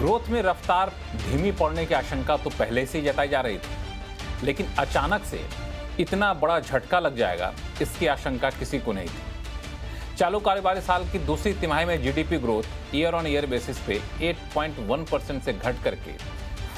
Growth में रफ्तार धीमी पड़ने की आशंका तो पहले से ही जताई जा रही थी, लेकिन अचानक से इतना बड़ा झटका लग जाएगा इसकी आशंका किसी को नहीं थी। चालू कारोबारी साल की दूसरी तिमाही में GDP growth year on year basis पे 8.1% से घट करके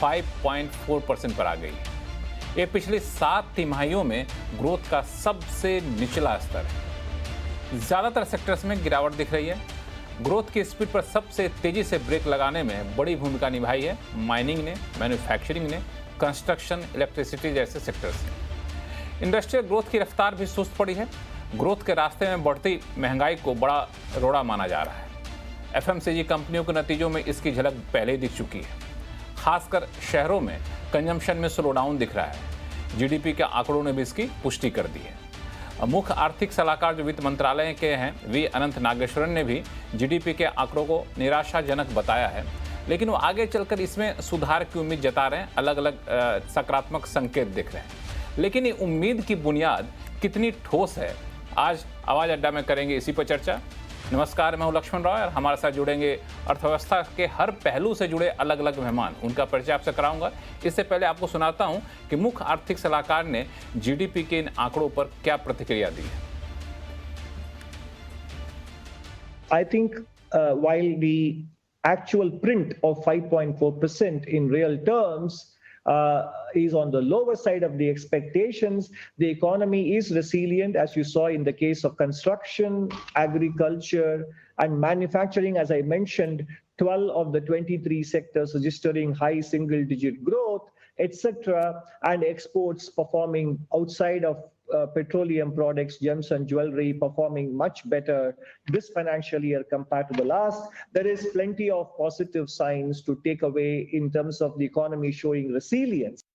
5.4% पर आ गई है। ये पिछली 7 तिमाहियों में ग्रोथ का सबसे निचला स्तर है। ज्यादातर सेक्टर्स में गिरावट दिख रही है। ग्रोथ की स्पीड पर सबसे तेजी से ब्रेक लगाने में बड़ी भूमिका निभाई है माइनिंग ने, मैन्युफैक्चरिंग ने, कंस्ट्रक्शन, इलेक्ट्रिसिटी जैसे सेक्टर्स ने। इंडस्ट्रियल ग्रोथ की रफ्तार भी सुस्त पड़ी है। ग्रोथ के रास्ते में बढ़ती महंगाई को बड़ा रोड़ा माना जा रहा है। एफएमसीजी कंपनियों के नतीजों में इसकी झलक पहले ही दिख चुकी है। खासकर शहरों में कंजम्पशन में स्लो डाउन दिख रहा है। जीडीपी के आंकड़ों ने भी इसकी पुष्टि कर दी है। मुख्य आर्थिक सलाहकार जो वित्त मंत्रालय के हैं वी अनंत नागेश्वरन ने भी जीडीपी के आंकड़ों को निराशाजनक बताया है, लेकिन वो आगे चलकर इसमें सुधार की उम्मीद जता रहे हैं। अलग अलग सकारात्मक संकेत दिख रहे हैं, लेकिन ये उम्मीद की बुनियाद कितनी ठोस है, आज आवाज अड्डा में करेंगे इसी पर चर्चा। नमस्कार, मैं हूं लक्ष्मण राव और हमारे साथ जुड़ेंगे अर्थव्यवस्था के हर पहलू से जुड़े अलग अलग मेहमान। उनका परिचय आपसे कराऊंगा। इससे पहले आपको सुनाता हूं कि मुख्य आर्थिक सलाहकार ने जीडीपी के इन आंकड़ों पर क्या प्रतिक्रिया दी है। I think while the actual print of 5.4% in real terms is on the lower side of the expectations, the economy is resilient, as you saw in the case of construction, agriculture, and manufacturing. As I mentioned, 12 of the 23 sectors registering high single-digit growth, etc., and exports performing outside of petroleum products, gems and jewelry performing much better this financial year compared to the last. There is plenty of positive signs to take away in terms of the economy showing resilience.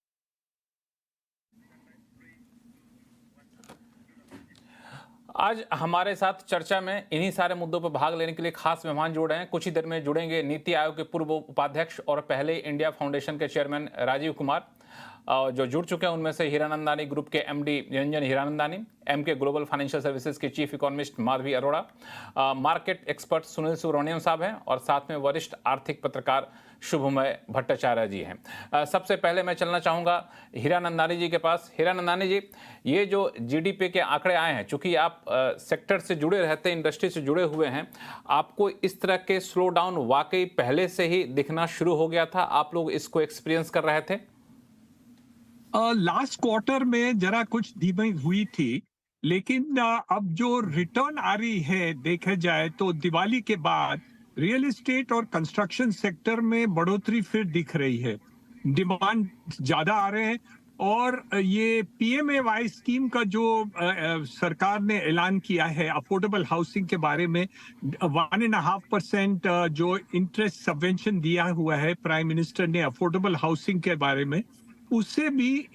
आज हमारे साथ चर्चा में इन्हीं सारे मुद्दों पर भाग लेने के लिए खास मेहमान जुड़ रहे हैं। कुछ ही देर में जुड़ेंगे नीति आयोग के पूर्व उपाध्यक्ष और पहले इंडिया फाउंडेशन के चेयरमैन राजीव कुमार, जो जुड़ चुके हैं। उनमें से हीरानंदानी ग्रुप के MD Niranjan Hiranandani, MK global financial services के chief economist Madhavi Arora, market expert Sunil Subramaniam साहब हैं और साथ में वरिष्ठ आर्थिक पत्रकार शुभमय भट्टाचार्य जी हैं। सबसे पहले मैं चलना चाहूँगा हीरानंदानी जी के पास। हीरानंदानी जी, ये जो जीडीपी के आंकड़े आए हैं, चूंकि आप सेक्टर से जुड़े रहते हैं, इंडस्ट्री से जुड़े हुए हैं, आपको इस तरह के स्लो डाउन वाकई पहले से ही दिखना शुरू हो गया था? आप लोग इसको एक्सपीरियंस कर रहे थे? लास्ट क्वार्टर में जरा कुछ धीमी हुई थी, लेकिन अब जो रिटर्न आ रही है देखा जाए तो दिवाली के बाद रियल एस्टेट और कंस्ट्रक्शन सेक्टर में बढ़ोतरी फिर दिख रही है। डिमांड ज्यादा आ रहे हैं और ये पीएमएवाई स्कीम का जो सरकार ने ऐलान किया है अफोर्डेबल हाउसिंग के बारे में, 1.5% जो इंटरेस्ट सबवेंशन दिया हुआ है प्राइम मिनिस्टर ने अफोर्डेबल हाउसिंग के बारे में, उससे भी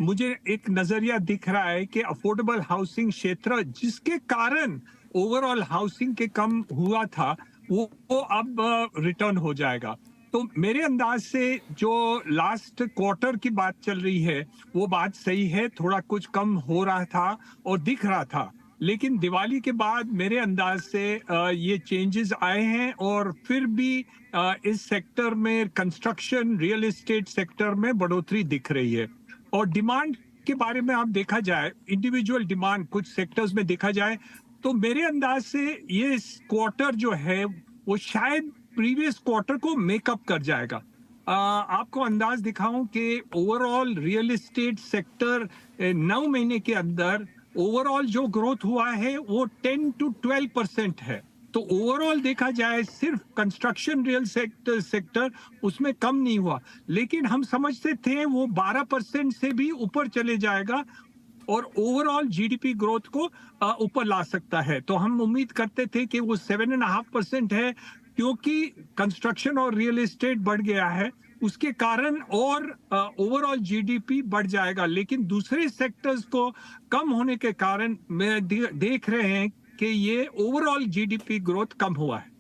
मुझे एक नजरिया दिख रहा है कि अफोर्डेबल हाउसिंग क्षेत्र जिसके कारण ओवरऑल हाउसिंग के कम हुआ था वो अब रिटर्न हो जाएगा। तो मेरे अंदाज से जो लास्ट क्वार्टर की बात चल रही है वो बात सही है, थोड़ा कुछ कम हो रहा था और दिख रहा था, लेकिन दिवाली के बाद मेरे अंदाज से ये चेंजेस आए हैं और फिर भी इस सेक्टर में कंस्ट्रक्शन, रियल एस्टेट सेक्टर में बढ़ोतरी दिख रही है। और डिमांड के बारे में आप देखा जाए, इंडिविजुअल डिमांड कुछ सेक्टर्स में देखा जाए तो मेरे अंदाज से ये क्वार्टर जो है वो शायद प्रीवियस क्वार्टर को मेकअप कर जाएगा। आपको अंदाज दिखाऊं कि ओवरऑल रियल एस्टेट सेक्टर 9 महीने के अंदर ओवरऑल जो ग्रोथ हुआ है वो 10 to 12% है। तो ओवरऑल देखा जाए सिर्फ कंस्ट्रक्शन रियल सेक्टर उसमें कम नहीं हुआ, लेकिन हम समझते थे वो 12% से भी ऊपर चले जाएगा और ओवरऑल जीडीपी ग्रोथ को ऊपर ला सकता है। तो हम उम्मीद करते थे कि वो 7.5% है, क्योंकि कंस्ट्रक्शन और रियल एस्टेट बढ़ गया है उसके कारण, और ओवरऑल जीडीपी बढ़ जाएगा। लेकिन दूसरे सेक्टर्स को कम होने के कारण मैं देख रहे हैं कि ये ओवरऑल जीडीपी ग्रोथ कम हुआ है।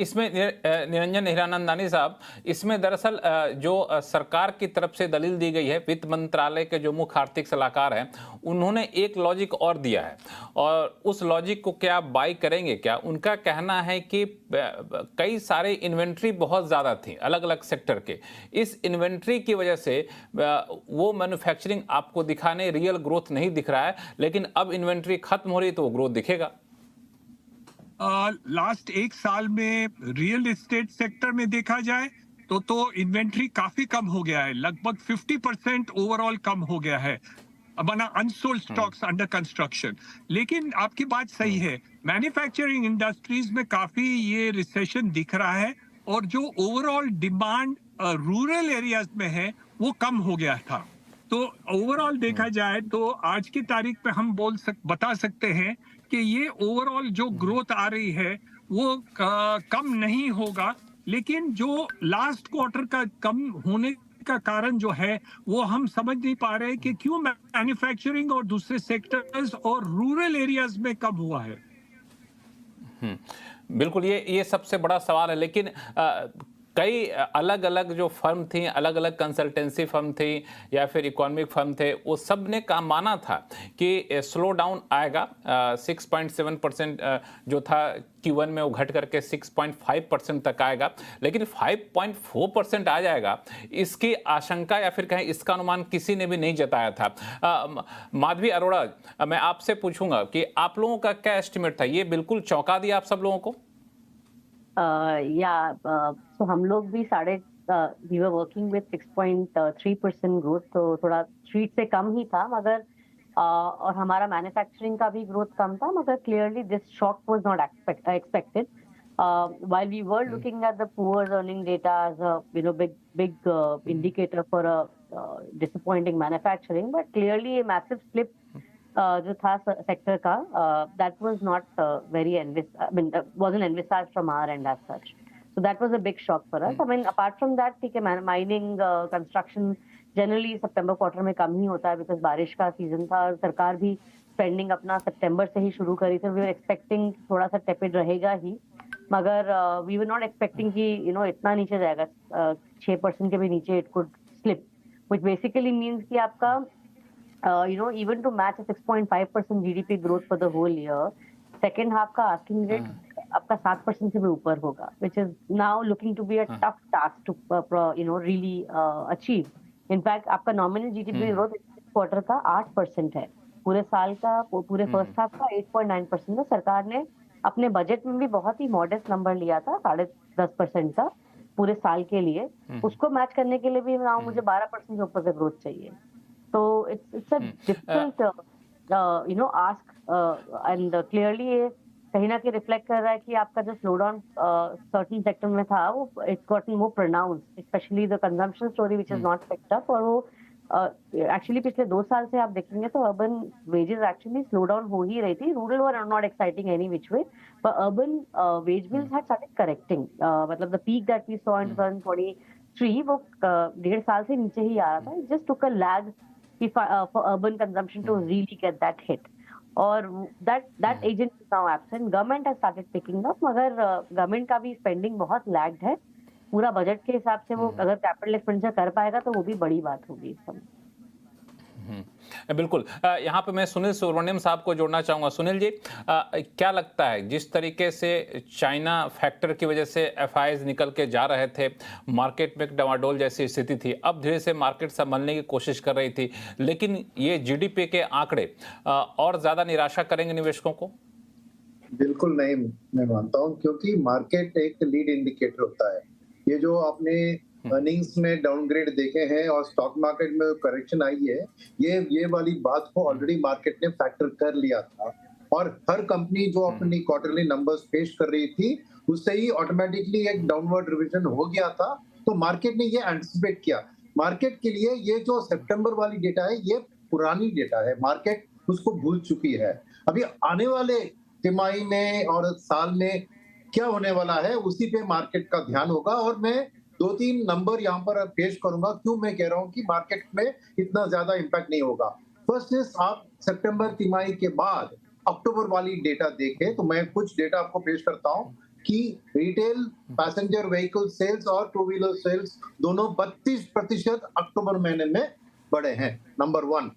इसमें निरंजन हीरानंदानी साहब, इसमें दरअसल जो सरकार की तरफ से दलील दी गई है, वित्त मंत्रालय के जो मुख्य आर्थिक सलाहकार हैं, उन्होंने एक लॉजिक और दिया है, और उस लॉजिक को क्या आप बाई करेंगे क्या? उनका कहना है कि कई सारे इन्वेंट्री बहुत ज़्यादा थी अलग अलग सेक्टर के, इस इन्वेंट्री की वजह से वो मैन्युफैक्चरिंग आपको दिखाने रियल ग्रोथ नहीं दिख रहा है, लेकिन अब इन्वेंट्री खत्म हो रही है तो वो ग्रोथ दिखेगा। लास्ट एक साल में रियल एस्टेट सेक्टर में देखा जाए तो इन्वेंट्री काफी कम हो गया है, लगभग 50% ओवरऑल कम हो गया है, बना अनसोल्ड स्टॉक्स अंडर कंस्ट्रक्शन। लेकिन आपकी बात सही है, मैन्युफैक्चरिंग इंडस्ट्रीज में काफी ये रिसेशन दिख रहा है, और जो ओवरऑल डिमांड रूरल एरियाज में है वो कम हो गया था। तो ओवरऑल देखा जाए तो आज की तारीख पे हम बता सकते हैं कि ये ओवरऑल जो ग्रोथ आ रही है वो कम नहीं होगा, लेकिन जो लास्ट क्वार्टर का कम होने का कारण जो है वो हम समझ नहीं पा रहे कि क्यों मैन्युफैक्चरिंग और दूसरे सेक्टर्स और रूरल एरियाज में कम हुआ है। बिल्कुल, ये सबसे बड़ा सवाल है। लेकिन कई अलग अलग जो फर्म थी, अलग अलग कंसल्टेंसी फर्म थी या फिर इकोनॉमिक फर्म थे, वो सब ने काम माना था कि स्लो डाउन आएगा। 6.7% जो था Q1 में वो घट करके 6.5% तक आएगा, लेकिन 5.4% आ जाएगा, इसकी आशंका या फिर कहें इसका अनुमान किसी ने भी नहीं जताया था। माधवी अरोड़ा, मैं आपसे पूछूंगा कि आप लोगों का क्या एस्टिमेट था? ये बिल्कुल चौंका दिया आप सब लोगों को? तो हम लोग भी we were working with 6.3% growth, तो थोड़ा स्ट्रीट से कम ही था, मगर और हमारा मैन्युफैक्चरिंग का भी ग्रोथ कम था, मगर clearly this shock was not expected. While we were looking at the poor earning data as a big indicator for a disappointing manufacturing, but clearly a massive slip जो था सेक्टर का, that was not wasn't envisaged from our end as such. So that was a big shock for us. I mean, apart from that, ठीक है, mining, construction generally सितंबर quarter में कम ही होता है, because बारिश का सीजन था और सरकार भी स्पेंडिंग अपना सितंबर से ही शुरू करी थी. We were expecting थोड़ा सा टेपिड रहेगा ही, मगर we were not expecting कि इतना नीचे जाएगा, 6% के भी नीचे it could slip, which basically means कि आपका even to match a 6.5% GDP growth for the whole year, second half का asking rate आपका 7% से भी ऊपर होगा, which is now looking to be a tough task to really achieve. In fact, आपका nominal GDP growth इस quarter का 8% है, पूरे साल का, पूरे फर्स्ट हाफ का 8.9% है. सरकार ने अपने बजट में भी बहुत ही मॉडेस्ट नंबर लिया था, 10.5% का पूरे साल के लिए. उसको मैच करने के लिए भी मुझे 12% के ऊपर से ग्रोथ चाहिए. So it's a difficult ask, and clearly ये कहीं ना कहीं रिफ्लेक्ट कर रहा है कि आपका जो स्लो डाउन सर्टेन सेक्टर में था वो it's gotten more pronounced, especially the consumption story which is not picked up. और वो एक्चुअली पिछले 2 साल से आप देखेंगे तो urban wages actually slow down हो ही रही थी. Rural were not exciting any which way, but urban wage bills had started correcting. मतलब the peak that we saw in 2023 वो 1.5 साल से नीचे ही आ रहा था. Just took a lag for urban consumption to really get that hit, or that agent is now absent. Government has started picking up, मगर government का भी spending बहुत lagged है. पूरा बजट के हिसाब से वो अगर कैपिटल एक्सपेंडिचर कर पाएगा तो वो भी बड़ी बात होगी इस समय. बिल्कुल. यहाँ पे मैं सुनील सुब्रमण्यम साहब को जोड़ना चाहूँगा. सुनील जी, क्या लगता है जिस तरीके से चाइना फैक्टर की वजह से एफआईज निकल के जा रहे थे, मार्केट में डमाडोल जैसी स्थिति थी, अब धीरे से मार्केट संभलने की कोशिश कर रही थी, लेकिन ये जीडीपी के आंकड़े और ज़्यादा निराशा करेंगे निवेशकों को? बिल्कुल नहीं, मैं मानता हूँ, क्योंकि मार्केट एक लीड इंडिकेटर होता है. ये जो आपने अर्निंग्स में डाउनग्रेड देखे हैं और स्टॉक मार्केट में करेक्शन आई है, ये वाली बात को ऑलरेडी मार्केट ने फैक्टर कर लिया था. और हर कंपनी जो अपनी क्वार्टरली नंबर्स पेश कर रही थी उससे ही ऑटोमेटिकली एक डाउनवर्ड रिवीजन हो गया था. तो मार्केट ने ये एंटिसिपेट किया. मार्केट के लिए ये जो सितंबर वाली डेटा है ये पुरानी डेटा है, मार्केट उसको भूल चुकी है. अभी आने वाले तिमाही में और साल में क्या होने वाला है उसी पे मार्केट का ध्यान होगा. और मैं 2-3 नंबर यहाँ पर पेश करूंगा क्यों मैं कह रहा हूँ कि मार्केट में इतना ज्यादा इंपैक्ट नहीं होगा. फर्स्ट इज, आप सितंबर तिमाही के बाद अक्टूबर वाली डेटा देखें तो मैं कुछ डेटा आपको पेश करता हूँ. कि रिटेल पैसेंजर व्हीकल सेल्स और टू व्हीलर सेल्स दोनों 32% अक्टूबर महीने में बढ़े हैं, नंबर 1।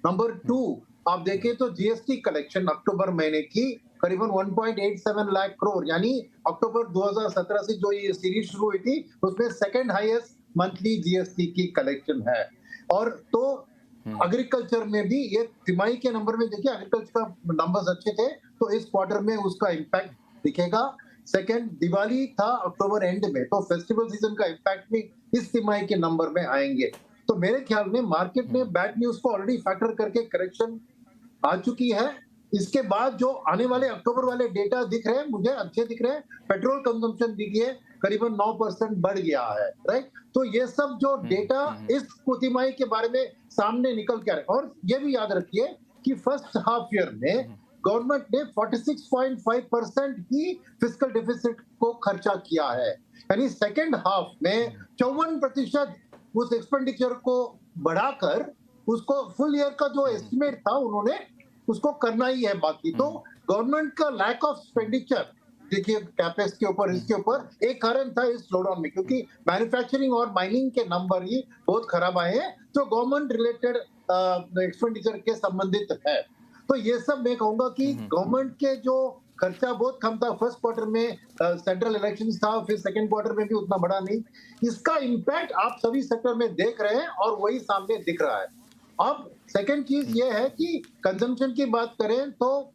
नंबर 2, आप देखें तो जीएसटी कलेक्शन अक्टूबर महीने की करीबन 1.87 लाख करोड़, यानी अक्टूबर 2017 से जो ये सीरीज शुरू हुई थी उसमें सेकंड हाईएस्ट मंथली जीएसटी की कलेक्शन है। और तो एग्रीकल्चर में भी ये तिमाही के नंबर में देखिए एग्रीकल्चर का नंबर्स अच्छे थे, तो इस क्वार्टर में उसका इम्पैक्ट दिखेगा। सेकंड, दिवाली था अक्टूबर एंड में, तो फेस्टिवल सीजन का इम्पैक्ट भी इस तिमाही के नंबर में आएंगे। तो मेरे ख्याल में मार्केट ने बैड न्यूज को ऑलरेडी फैक्टर करके करेक्शन आ चुकी है। इसके बाद जो आने वाले अक्टूबर वाले डेटा दिख रहे हैं मुझे अच्छे दिख रहे हैं। पेट्रोल कंजम्पशन देखिए करीबन 9% बढ़ गया है, राइट। तो ये सब जो डेटा इस तिमाही के बारे में सामने निकल के आ रहे हैं। और ये भी याद रखिए कि फर्स्ट हाफ ईयर में गवर्नमेंट ने 46.5% ही फिस्कल डेफिसिट को खर्चा किया है, यानी सेकेंड हाफ में 54% उस एक्सपेंडिचर को बढ़ाकर उसको फुल ईयर का जो एस्टिमेट था उन्होंने उसको करना ही है बाकी। तो गवर्नमेंट का लैक ऑफ एक्सपेंडिचर देखिए कैपेक्स के ऊपर, इसके ऊपर एक कारण था इस स्लोडाउन में, क्योंकि मैन्युफैक्चरिंग और माइनिंग के नंबर ही बहुत खराब आए हैं जो गवर्नमेंट रिलेटेड एक्सपेंडिचर के संबंधित है। तो ये सब मैं कहूंगा कि गवर्नमेंट के जो खर्चा बहुत कम था फर्स्ट क्वार्टर में, सेंट्रल इलेक्शन था, फिर सेकंड क्वार्टर में भी उतना बड़ा नहीं। इसका इम्पैक्ट आप सभी सेक्टर में देख रहे हैं और वही सामने दिख रहा है। अब सेकंड चीज ये है कि कंजम्पशन की बात करें तो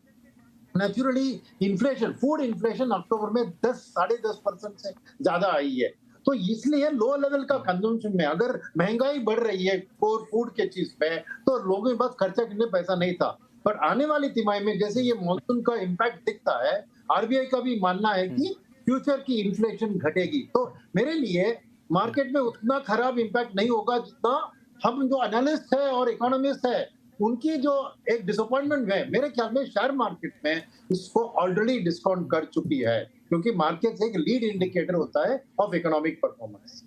नेचुरली इन्फ्लेशन, फूड इन्फ्लेशन अक्टूबर में 10-10.5% से ज्यादा आई है। तो इसलिए लो लेवल का कंजम्पशन में अगर महंगाई बढ़ रही है कोर फूड के चीज पे, तो लोगों के पास खर्चा करने पैसा नहीं था। पर आने वाली तिमाही में जैसे ये मॉनसून का इम्पैक्ट दिखता है, आरबीआई का भी मानना है कि फ्यूचर की इन्फ्लेशन घटेगी। तो मेरे लिए मार्केट में उतना खराब इम्पैक्ट नहीं होगा जितना हम जो एनालिस्ट है और इकोनॉमिस्ट है उनकी जो एक डिसअपॉइंटमेंट है, मेरे ख्याल में शेयर मार्केट में इसको ऑलरेडी डिस्काउंट कर चुकी है, क्योंकि मार्केट एक लीड इंडिकेटर होता है ऑफ इकोनॉमिक परफॉर्मेंस।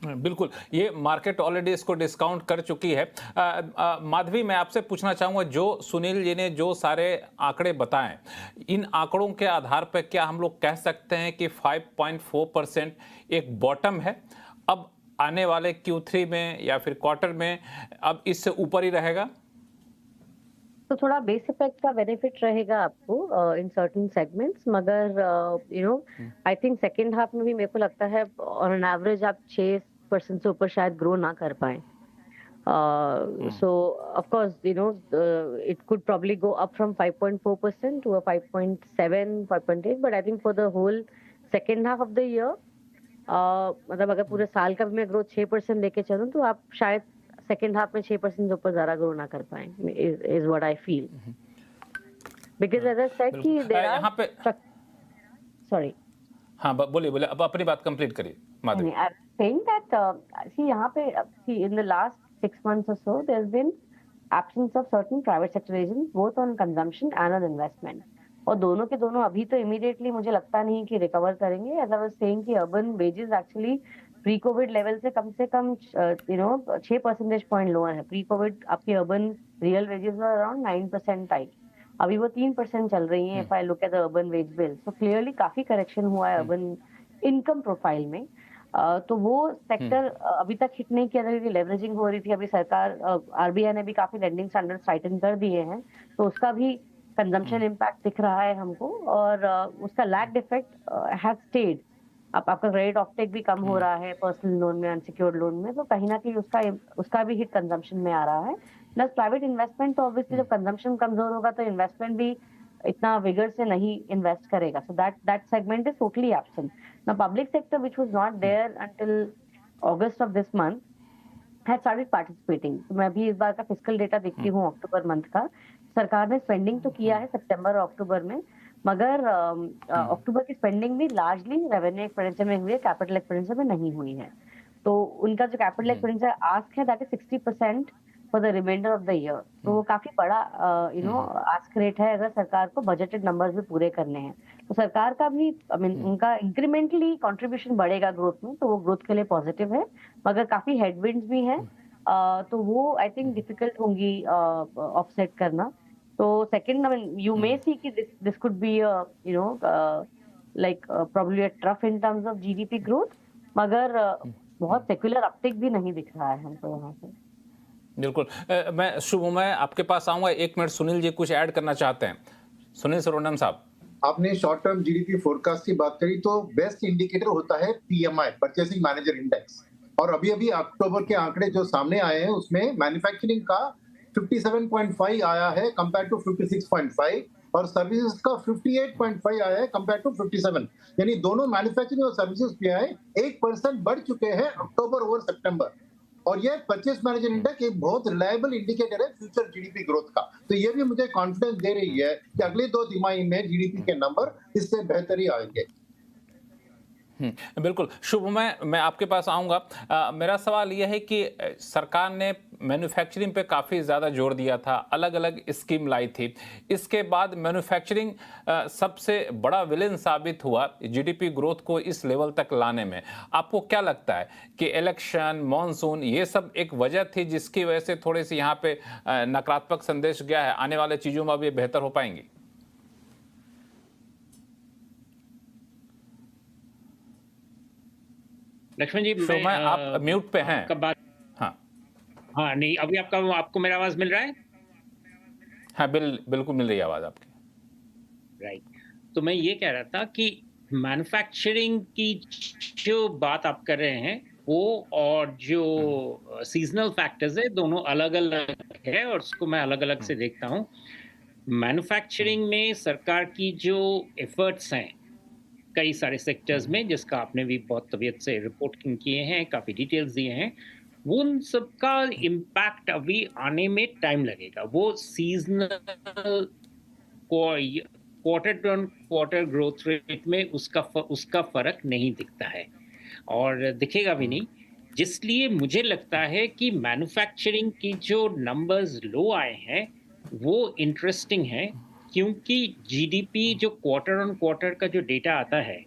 बिल्कुल, ये मार्केट ऑलरेडी इसको डिस्काउंट कर चुकी है। माधवी, मैं आपसे पूछना चाहूँगा, जो सुनील जी ने जो सारे आंकड़े बताएं, इन आंकड़ों के आधार पर क्या हम लोग कह सकते हैं कि 5.4% एक बॉटम है, अब आने वाले Q3 में या फिर क्वार्टर में अब इससे ऊपर ही रहेगा? तो थोड़ा बेस इफेक्ट का बेनिफिट रहेगा आपको इन सर्टेन सेगमेंट्स, मगर आई थिंक सेकेंड हाफ में भी मेरे को लगता है ऑन एन एवरेज आप 6% से ऊपर शायद ग्रो ना कर पाए। So of course it could probably go up from 5.4% to a 5.7, 5.8, but I think for the whole second half of the year मतलब अगर पूरे साल का भी मैं ग्रोथ 6% लेके चलूं तो आप शायद सेकेंड हाफ में 6% से ऊपर ज्यादा ग्रो ना कर पाए, is what I feel, because as I said कि देयर आर यहाँ पे सॉरी हाँ बोलिए अब अपनी बात कंप्लीट करिए Madhavi. I am saying that see यहाँ पे in the last 6 months or so there has been absence of certain private sector agents both on consumption and on investment, और दोनों के दोनों अभी तो इमीडिएटली मुझे लगता नहीं कि रिकवर करेंगे। एज आई वाज सेइंग कि urban wages actually pre covid level से कम 6 परसेंटेज पॉइंट लोअर है। प्री कोविड आपकी urban real wages around 9% type, अभी वो 3% चल रही है। If I look at the urban wage bill, so clearly काफी करेक्शन हुआ है अर्बन इनकम प्रोफाइल में। तो वो सेक्टर अभी तक हिट नहीं किया था क्योंकि लेवरेजिंग हो रही थी। अभी सरकार आरबीआई ने भी काफी लेंडिंग स्टैंडर्ड्स टाइटन कर दिए हैं, तो उसका भी कंजम्पशन इम्पैक्ट दिख रहा है हमको, और उसका लैग्ड इफेक्ट हैज स्टेड। अब आपका क्रेडिट ऑफटेक भी कम हो रहा है पर्सनल लोन में, अनसिक्योर्ड लोन में, तो कहीं ना कहीं उसका भी हिट कंजम्पशन में आ रहा है। प्लस प्राइवेट इन्वेस्टमेंट, तो ऑब्वियसली जब कंजम्पशन कमजोर होगा तो इन्वेस्टमेंट भी इतना विगर से नहीं इन्वेस्ट करेगा, so that segment is totally absent. Now public sector which was not there until August of this month had started participating. तो मैं अभी इस बार का फिस्कल डेटा देखती हूँ अक्टूबर मंथ का, सरकार ने स्पेंडिंग तो किया है सितंबर और अक्टूबर में, मगर अक्टूबर की स्पेंडिंग भी लार्जली रेवेन्यू एक्सपेंडिचर में हुई है, कैपिटल एक्सपेंडिचर में नहीं हुई है। तो उनका जो कैपिटल एक्सपेंडिचर आस्क है that is 60% for the remainder of the year. तो वो काफी बड़ा आस्क रेट है अगर सरकार को बजटेड नंबर्स भी पूरे करने हैं। तो सरकार का भी उनका इंक्रीमेंटली कंट्रीब्यूशन बढ़ेगा ग्रोथ में, तो वो ग्रोथ के लिए पॉजिटिव है, मगर काफी हेडविंड्स भी हैं, तो वो आई थिंक डिफिकल्ट होंगी ऑफसेट करना। तो सेकंड, यू मे सी कि this could be like probably a trough in terms of GDP growth, मगर बहुत सेक्युलर अपटिक भी नहीं दिख रहा है हमको यहाँ से। बिल्कुल। मैं शुभ, मैं आपके पास आऊंगा, 1 मिनट सुनील जी कुछ ऐड करना चाहते हैं। सुनील सुब्रमण्यम साहब। आपने शॉर्ट टर्म जीडीपी फोरकास्ट की बात करी तो बेस्ट इंडिकेटर होता है पीएमआई, परचेसिंग मैनेजर इंडेक्स, और अभी अभी अक्टूबर के आंकड़े जो सामने आए हैं उसमें मैन्युफैक्चरिंग का 57.5 आया है कंपेयर टू 56.5 और सर्विसेज का 58.5 आया है कंपेयर टू 57, यानी दोनों मैन्युफैक्चरिंग और सर्विसेज पीआई 1% बढ़ चुके हैं अक्टूबर ओवर सितंबर। और ये परचेस मैनेजर इंडेक्स एक बहुत रिलायबल इंडिकेटर है फ्यूचर जीडीपी ग्रोथ का, तो ये भी मुझे कॉन्फिडेंस दे रही है कि अगले 2 तिमाही में जीडीपी के नंबर इससे बेहतर ही आएंगे। बिल्कुल। शुभ, मैं आपके पास आऊँगा। मेरा सवाल यह है कि सरकार ने मैन्युफैक्चरिंग पे काफ़ी ज़्यादा जोर दिया था, अलग अलग स्कीम लाई थी। इसके बाद मैन्युफैक्चरिंग सबसे बड़ा विलेन साबित हुआ जीडीपी ग्रोथ को इस लेवल तक लाने में। आपको क्या लगता है कि इलेक्शन, मॉनसून, ये सब एक वजह थी जिसकी वजह से थोड़ी सी यहाँ पे नकारात्मक संदेश गया है? आने वाले चीज़ों में अब ये बेहतर हो पाएंगी? लक्ष्मण जी, मैं आप म्यूट पे हैं। कब बात? हाँ नहीं, अभी आपको मेरा आवाज मिल रहा है? हाँ, बिल्कुल मिल रही है आवाज आपकी। राइट। तो मैं ये कह रहा था कि मैन्युफैक्चरिंग की जो बात आप कर रहे हैं वो और जो सीजनल फैक्टर्स है दोनों अलग अलग है और उसको मैं अलग अलग से देखता हूँ। मैन्युफैक्चरिंग में सरकार की जो एफर्ट्स हैं कई सारे सेक्टर्स में, जिसका आपने भी बहुत तबीयत से रिपोर्टिंग किए हैं, काफ़ी डिटेल्स दिए हैं, वो उन सबका इम्पैक्ट अभी आने में टाइम लगेगा। वो seasonal quarter to quarter growth rate में उसका फर्क नहीं दिखता है और दिखेगा भी नहीं, जिसलिए मुझे लगता है कि मैन्युफैक्चरिंग की जो नंबर्स लो आए हैं वो इंटरेस्टिंग है, क्योंकि जीडीपी जो क्वार्टर ऑन क्वार्टर का जो डेटा आता है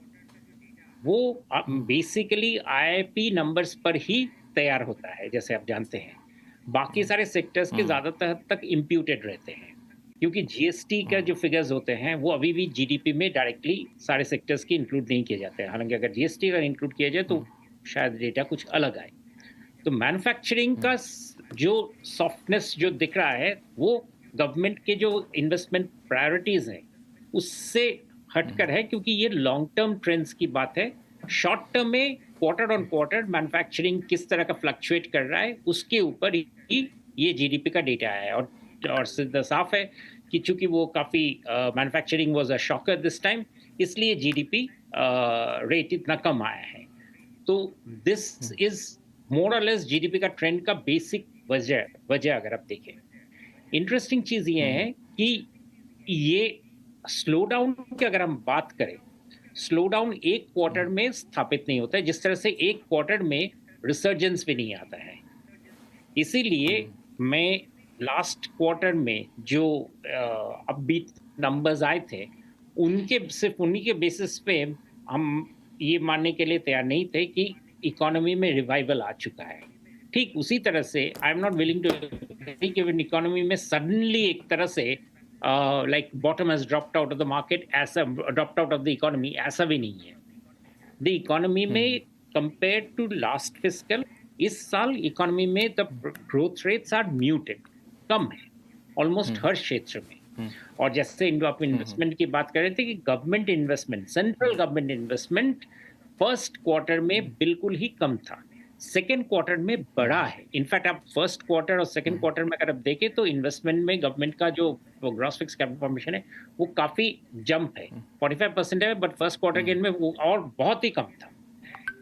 वो बेसिकली आईआईपी नंबर्स पर ही तैयार होता है, जैसे आप जानते हैं। बाकी सारे सेक्टर्स के ज़्यादातर तक इम्प्यूटेड रहते हैं, क्योंकि जीएसटी का जो फिगर्स होते हैं वो अभी भी जीडीपी में डायरेक्टली सारे सेक्टर्स की इंक्लूड नहीं किए जाते हैं। हालांकि अगर जीएसटी अगर इंक्लूड किया जाए तो शायद डेटा कुछ अलग आए। तो मैन्युफैक्चरिंग का जो सॉफ्टनेस जो दिख रहा है वो गवर्नमेंट के जो इन्वेस्टमेंट प्रायोरिटीज हैं उससे हटकर है, क्योंकि ये लॉन्ग टर्म ट्रेंड्स की बात है। शॉर्ट टर्म में क्वार्टर ऑन क्वार्टर मैन्युफैक्चरिंग किस तरह का फ्लक्चुएट कर रहा है उसके ऊपर ही ये जीडीपी का डेटा है। और सीधा साफ है कि चूंकि वो काफ़ी manufacturing was a shocker this time, इसलिए जीडीपी रेट इतना कम आया है। तो दिस इज मोर और लेस जीडीपी का ट्रेंड का बेसिक वजह अगर आप देखें। इंटरेस्टिंग चीज ये है कि ये स्लो डाउन की अगर हम बात करें, स्लो डाउन एक क्वार्टर में स्थापित नहीं होता है, जिस तरह से एक क्वार्टर में रिसर्जेंस भी नहीं आता है। इसीलिए मैं लास्ट क्वार्टर में जो अपबीट नंबर्स आए थे सिर्फ उन्हीं के बेसिस पे हम ये मानने के लिए तैयार नहीं थे कि इकोनॉमी में रिवाइवल आ चुका है। ठीक उसी तरह से I am not willing to given economy में सडनली एक तरह से like bottom has dropped out of the market, ऐसा dropped out of the economy, ऐसा भी नहीं है। द इकोनॉमी में कंपेयर टू लास्ट फिस्कल, इस साल इकोनॉमी में the growth rates are muted, कम है ऑलमोस्ट हर क्षेत्र में। और जैसे आप इन्वेस्टमेंट की बात कर रहे थे कि government investment, central government investment first quarter में बिल्कुल ही कम था, सेकेंड क्वार्टर में बढ़ा है। इनफैक्ट आप फर्स्ट क्वार्टर और सेकेंड क्वार्टर में अगर आप देखें तो इन्वेस्टमेंट में गवर्नमेंट का जो ग्रॉस फिक्स्ड कैपिटल फॉर्मेशन है वो काफी जंप है, 45% है, बट फर्स्ट क्वार्टर के इनमें वो और बहुत ही कम था।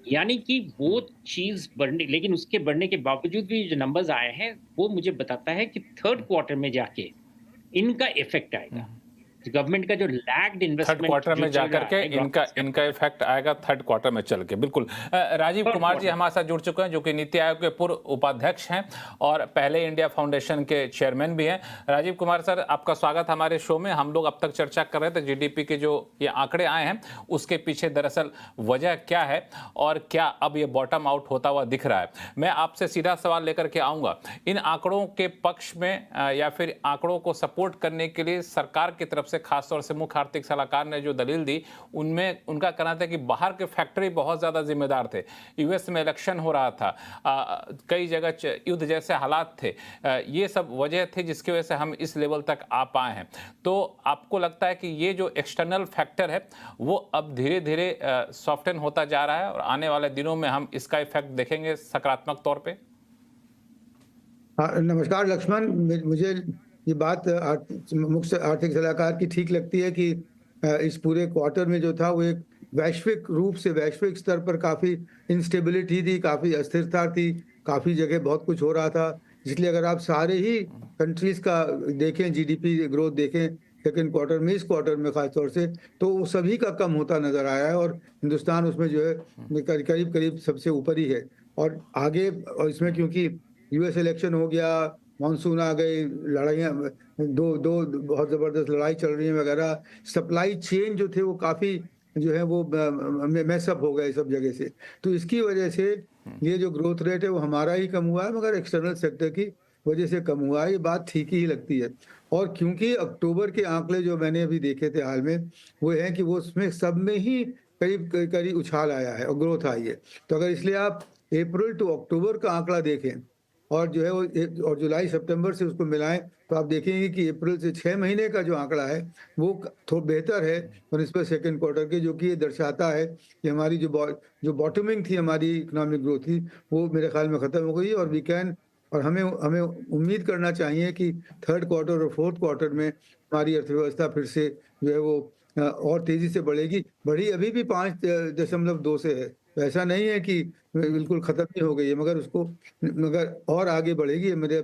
यानी कि वो चीज बढ़ने, लेकिन उसके बढ़ने के बावजूद भी जो नंबर्स आए हैं वो मुझे बताता है कि थर्ड क्वार्टर में जाके इनका इफेक्ट आएगा। गवर्नमेंट का जो लैग्ड इन्वेस्टमेंट थर्ड क्वार्टर में जाकर के इनका इफेक्ट आएगा थर्ड क्वार्टर में चल के। बिल्कुल। राजीव कुमार जी हमारे साथ जुड़ चुके हैं, जो कि नीति आयोग के पूर्व उपाध्यक्ष हैं और पहले इंडिया फाउंडेशन के चेयरमैन भी हैं। राजीव कुमार सर, आपका स्वागत हमारे शो में। हम लोग अब तक चर्चा कर रहे थे जीडीपी के जो ये आंकड़े आए हैं उसके पीछे दरअसल वजह क्या है और क्या अब ये बॉटम आउट होता हुआ दिख रहा है। मैं आपसे सीधा सवाल लेकर के आऊँगा, इन आंकड़ों के पक्ष में या फिर आंकड़ों को सपोर्ट करने के लिए सरकार की तरफ से, खासतौर से मुख्य आर्थिक सलाहकार ने जो दलील दी, उनमें उनका कहना था कि बाहर के फैक्टरी बहुत ज़्यादा जिम्मेदार थे। यूएस में इलेक्शन हो रहा था, कई जगह युद्ध जैसे हालात थे, ये सब वजह थी जिसकी वजह से हम इस लेवल तक आ पाए हैं। तो आपको लगता है कि ये जो एक्सटर्नल फैक्टर है वो अब धीरे धीरे सॉफ्टन होता जा रहा है और आने वाले दिनों में हम इसका इफेक्ट देखेंगे सकारात्मक तौर पे? नमस्कार लक्ष्मण, मुझे ये बात मुख्य आर्थिक सलाहकार की ठीक लगती है कि इस पूरे क्वार्टर में जो था वो एक वैश्विक रूप से, वैश्विक स्तर पर काफ़ी इंस्टेबिलिटी थी, काफ़ी अस्थिरता थी, काफ़ी जगह बहुत कुछ हो रहा था। इसलिए अगर आप सारे ही कंट्रीज़ का देखें, जीडीपी ग्रोथ देखें सेकेंड क्वार्टर में, इस क्वार्टर में खासतौर से, तो वो सभी का कम होता नज़र आया है और हिंदुस्तान उसमें जो है करीब करीब सबसे ऊपर ही है। और आगे, और इसमें क्योंकि यूएस इलेक्शन हो गया, मानसून आ गई, लड़ाइयाँ दो बहुत ज़बरदस्त लड़ाई चल रही है वगैरह, सप्लाई चेन जो थे वो काफ़ी जो है वो मैसअप हो गए सब जगह से। तो इसकी वजह से ये जो ग्रोथ रेट है वो हमारा ही कम हुआ है, मगर एक्सटर्नल सेक्टर की वजह से कम हुआ है। ये बात ठीक ही लगती है। और क्योंकि अक्टूबर के आंकड़े जो मैंने अभी देखे थे हाल में, वो है कि वो उसमें सब में ही करीब करीब उछाल आया है और ग्रोथ आई है। तो अगर इसलिए आप अप्रैल टू अक्टूबर का आंकड़ा देखें और जो है वो और जुलाई सितंबर से उसको मिलाएं, तो आप देखेंगे कि अप्रैल से 6 महीने का जो आंकड़ा है वो थोड़ा बेहतर है बनिस्बत सेकंड क्वार्टर के, जो कि ये दर्शाता है कि हमारी जो बॉटमिंग थी, हमारी इकोनॉमिक ग्रोथ थी, वो मेरे ख्याल में ख़त्म हो गई। और वी कैन, और हमें उम्मीद करना चाहिए कि थर्ड क्वार्टर और फोर्थ क्वार्टर में हमारी अर्थव्यवस्था फिर से जो है वो और तेज़ी से बढ़ेगी। बढ़ी अभी भी 5.2 से है, तो ऐसा नहीं है कि बिल्कुल ख़त्म ही हो गई है, मगर और आगे बढ़ेगी मेरे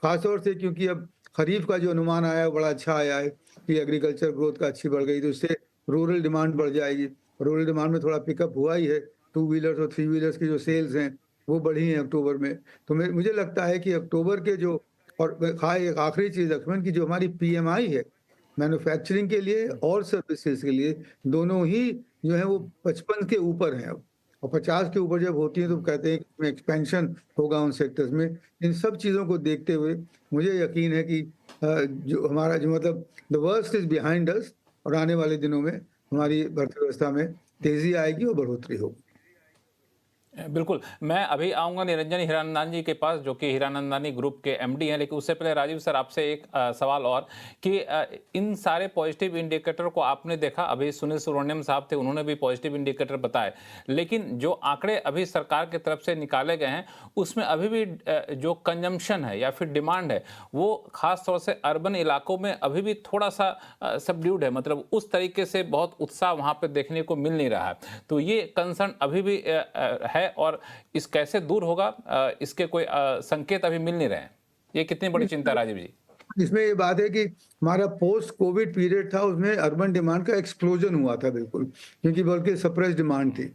खासतौर से, क्योंकि अब खरीफ का जो अनुमान आया है बड़ा अच्छा आया है कि एग्रीकल्चर ग्रोथ का अच्छी बढ़ गई, तो उससे रूरल डिमांड बढ़ जाएगी। रूरल डिमांड में थोड़ा पिकअप हुआ ही है, 2 व्हीलर्स और 3 व्हीलर्स की जो सेल्स हैं वो बढ़ी हैं अक्टूबर में। तो मुझे लगता है कि अक्टूबर के जो, और एक आखिरी चीज़ लक्ष्मण की, जो हमारी PMI है मैन्युफैक्चरिंग के लिए और सर्विसेज के लिए, दोनों ही जो है वो 55 के ऊपर हैं अब। और 50 के ऊपर जब होती है तो कहते हैं कि एक्सपेंशन होगा उन सेक्टर्स में। इन सब चीज़ों को देखते हुए मुझे यकीन है कि जो हमारा जो मतलब the worst is behind us, और आने वाले दिनों में हमारी अर्थव्यवस्था में तेज़ी आएगी और बढ़ोतरी होगी। बिल्कुल, मैं अभी आऊँगा निरंजन हीरानंदानी जी के पास, जो कि हीरानंदानी ग्रुप के MD हैं, लेकिन उससे पहले राजीव सर आपसे एक सवाल और कि इन सारे पॉजिटिव इंडिकेटर को आपने देखा, अभी सुनील सुब्रमण्यम साहब थे, उन्होंने भी पॉजिटिव इंडिकेटर बताए, लेकिन जो आंकड़े अभी सरकार की तरफ से निकाले गए हैं उसमें अभी भी जो कंजम्पशन है या फिर डिमांड है वो खास तौर से अर्बन इलाकों में अभी भी थोड़ा सा सबड्यूड है, मतलब उस तरीके से बहुत उत्साह वहाँ पर देखने को मिल नहीं रहा है। तो ये कंसर्न अभी भी है और इस कैसे दूर होगा, इसके कोई संकेत अभी मिल नहीं रहे हैं। ये कितनी बड़ी चिंता राजीव जी? इसमें ये बात है कि हमारा पोस्ट कोविड पीरियड था, उसमें अर्बन डिमांड का एक्सप्लोजन हुआ था बिल्कुल, क्योंकि बल्कि सप्रेस डिमांड थी,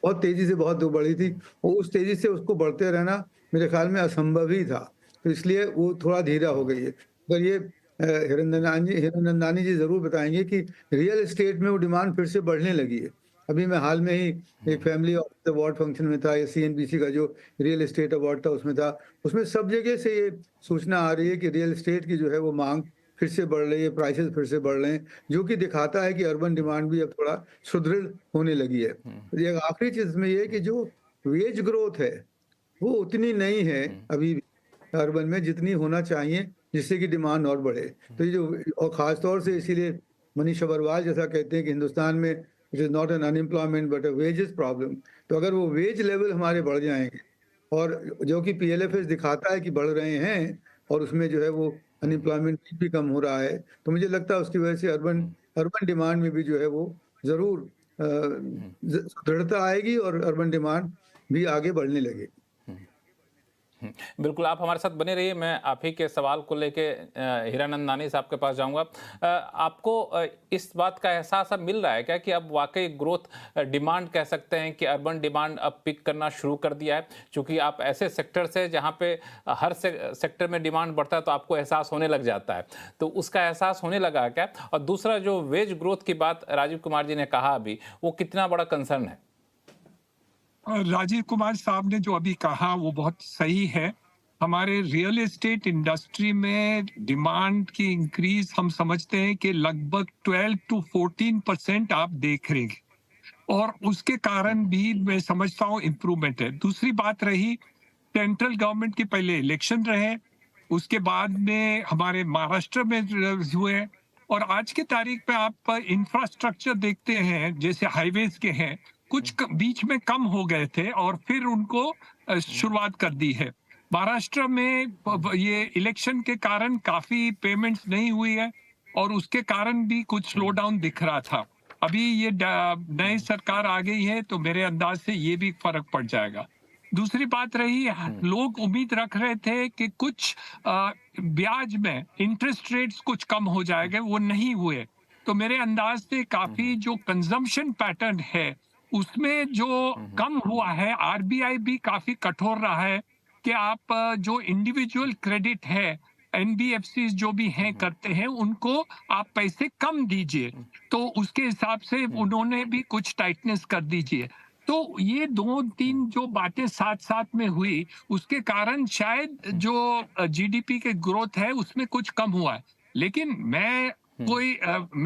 बहुत तेजी से बहुत बढ़ी थी, और उस तेजी से उसको बढ़ते रहना मेरे ख्याल में असंभव ही था। तो इसलिए वो थोड़ा धीरा हो गई है। अगर ये हीरानंदानी जी जरूर बताएंगे कि रियल एस्टेट में वो डिमांड फिर से बढ़ने लगी है। अभी मैं हाल में ही एक फैमिली अवार्ड फंक्शन में था, CNBC का जो रियल एस्टेट अवार्ड था उसमें था। उसमें सब जगह से ये सूचना आ रही है कि रियल एस्टेट की जो है वो मांग फिर से बढ़ रही है, प्राइसेस फिर से बढ़ रहे हैं, जो कि दिखाता है कि अर्बन डिमांड भी अब थोड़ा सुदृढ़ होने लगी है। ये आखिरी चीज में ये है कि जो वेज ग्रोथ है वो उतनी नहीं है अभी अर्बन में जितनी होना चाहिए, जिससे कि डिमांड और बढ़े। तो ये जो, और खासतौर से इसीलिए मनीष अग्रवाल जैसा कहते हैं कि हिंदुस्तान में it is not an unemployment but a wages problem. तो अगर वो वेज लेवल हमारे बढ़ जाएंगे, और जो कि PLFS दिखाता है कि बढ़ रहे हैं, और उसमें जो है वो अनएम्प्लॉयमेंट भी कम हो रहा है, तो मुझे लगता है उसकी वजह से अर्बन डिमांड में भी जो है वो जरूर दृढ़ता आएगी और अर्बन डिमांड भी आगे बढ़ने लगेगी। बिल्कुल, आप हमारे साथ बने रहिए। मैं आप ही के सवाल को लेके हीरानंदानी साहब के पास जाऊंगा। आपको इस बात का एहसास अब मिल रहा है क्या कि अब वाकई ग्रोथ डिमांड कह सकते हैं कि अर्बन डिमांड अब पिक करना शुरू कर दिया है? क्योंकि आप ऐसे सेक्टर से जहां पे हर सेक्टर में डिमांड बढ़ता है तो आपको एहसास होने लग जाता है, तो उसका एहसास होने लगा क्या? और दूसरा, जो वेज ग्रोथ की बात राजीव कुमार जी ने कहा अभी, वो कितना बड़ा कंसर्न है? राजीव कुमार साहब ने जो अभी कहा वो बहुत सही है। हमारे रियल एस्टेट इंडस्ट्री में डिमांड की इंक्रीज हम समझते हैं कि लगभग 12 to 14% आप देख रहे हैं, और उसके कारण भी मैं समझता हूँ इम्प्रूवमेंट है। दूसरी बात रही सेंट्रल गवर्नमेंट के पहले इलेक्शन रहे, उसके बाद में हमारे महाराष्ट्र में हुए, और आज के तारीख पे आप इंफ्रास्ट्रक्चर देखते हैं जैसे हाईवेज के हैं, कुछ बीच में कम हो गए थे और फिर उनको शुरुआत कर दी है। महाराष्ट्र में ये इलेक्शन के कारण काफी पेमेंट्स नहीं हुई है और उसके कारण भी कुछ स्लो डाउन दिख रहा था। अभी ये नई सरकार आ गई है तो मेरे अंदाज से ये भी फर्क पड़ जाएगा। दूसरी बात रही, लोग उम्मीद रख रहे थे कि कुछ ब्याज में इंटरेस्ट रेट्स कुछ कम हो जाएंगे, वो नहीं हुए। तो मेरे अंदाज से काफी जो कंजम्पशन पैटर्न है उसमें जो कम हुआ है, आरबीआई भी काफी कठोर रहा है कि आप जो इंडिविजुअल क्रेडिट है एनबीएफसी जो भी हैं करते हैं उनको आप पैसे कम दीजिए, तो उसके हिसाब से उन्होंने भी कुछ टाइटनेस कर दीजिए। तो ये 2-3 जो बातें साथ साथ में हुई उसके कारण शायद जो जीडीपी के ग्रोथ है उसमें कुछ कम हुआ है। लेकिन मैं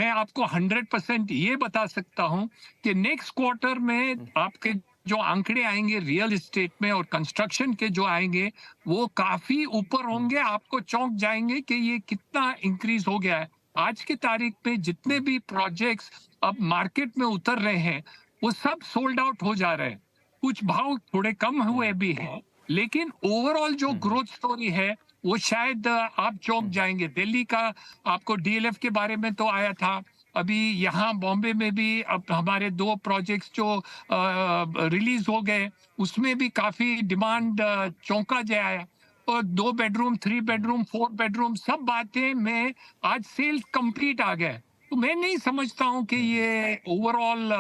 आपको 100% ये बता सकता हूं कि नेक्स्ट क्वार्टर में आपके जो आंकड़े आएंगे रियल एस्टेट में और कंस्ट्रक्शन के जो आएंगे वो काफी ऊपर होंगे। आपको चौंक जाएंगे कि ये कितना इंक्रीज हो गया है। आज की तारीख में जितने भी प्रोजेक्ट्स अब मार्केट में उतर रहे हैं वो सब सोल्ड आउट हो जा रहे हैं। कुछ भाव थोड़े कम हुए भी हैं, लेकिन ओवरऑल जो ग्रोथ स्टोरी है वो शायद आप चौंक जाएंगे। दिल्ली का आपको डीएलएफ के बारे में तो आया था, अभी यहाँ बॉम्बे में भी अब हमारे 2 प्रोजेक्ट्स जो रिलीज हो गए उसमें भी काफी डिमांड चौंका जाए, और 2 बेडरूम 3 बेडरूम 4 बेडरूम सब बातें में आज सेल्स कंप्लीट आ गए। तो मैं नहीं समझता हूँ कि ये overall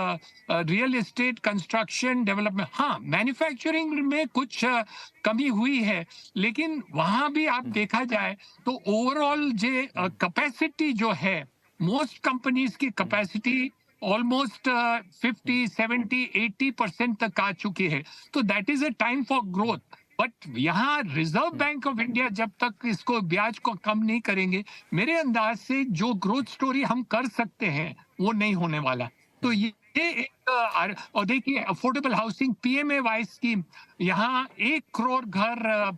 real estate construction development, हाँ मैन्युफैक्चरिंग में कुछ कमी हुई है, लेकिन वहां भी आप देखा जाए तो ओवरऑल जो कैपेसिटी जो है मोस्ट कंपनीज की कैपेसिटी ऑलमोस्ट 50, 70, 80% तक आ चुकी है। तो that is a time for growth. But यहाँ रिजर्व बैंक ऑफ इंडिया जब तक इसको ब्याज को कम नहीं करेंगे, मेरे अंदाज से जो ग्रोथ स्टोरी हम कर सकते हैं वो नहीं होने वाला। तो ये एक और देखिए अफोर्डेबल हाउसिंग PMAY स्कीम, यहाँ 1 करोड़ घर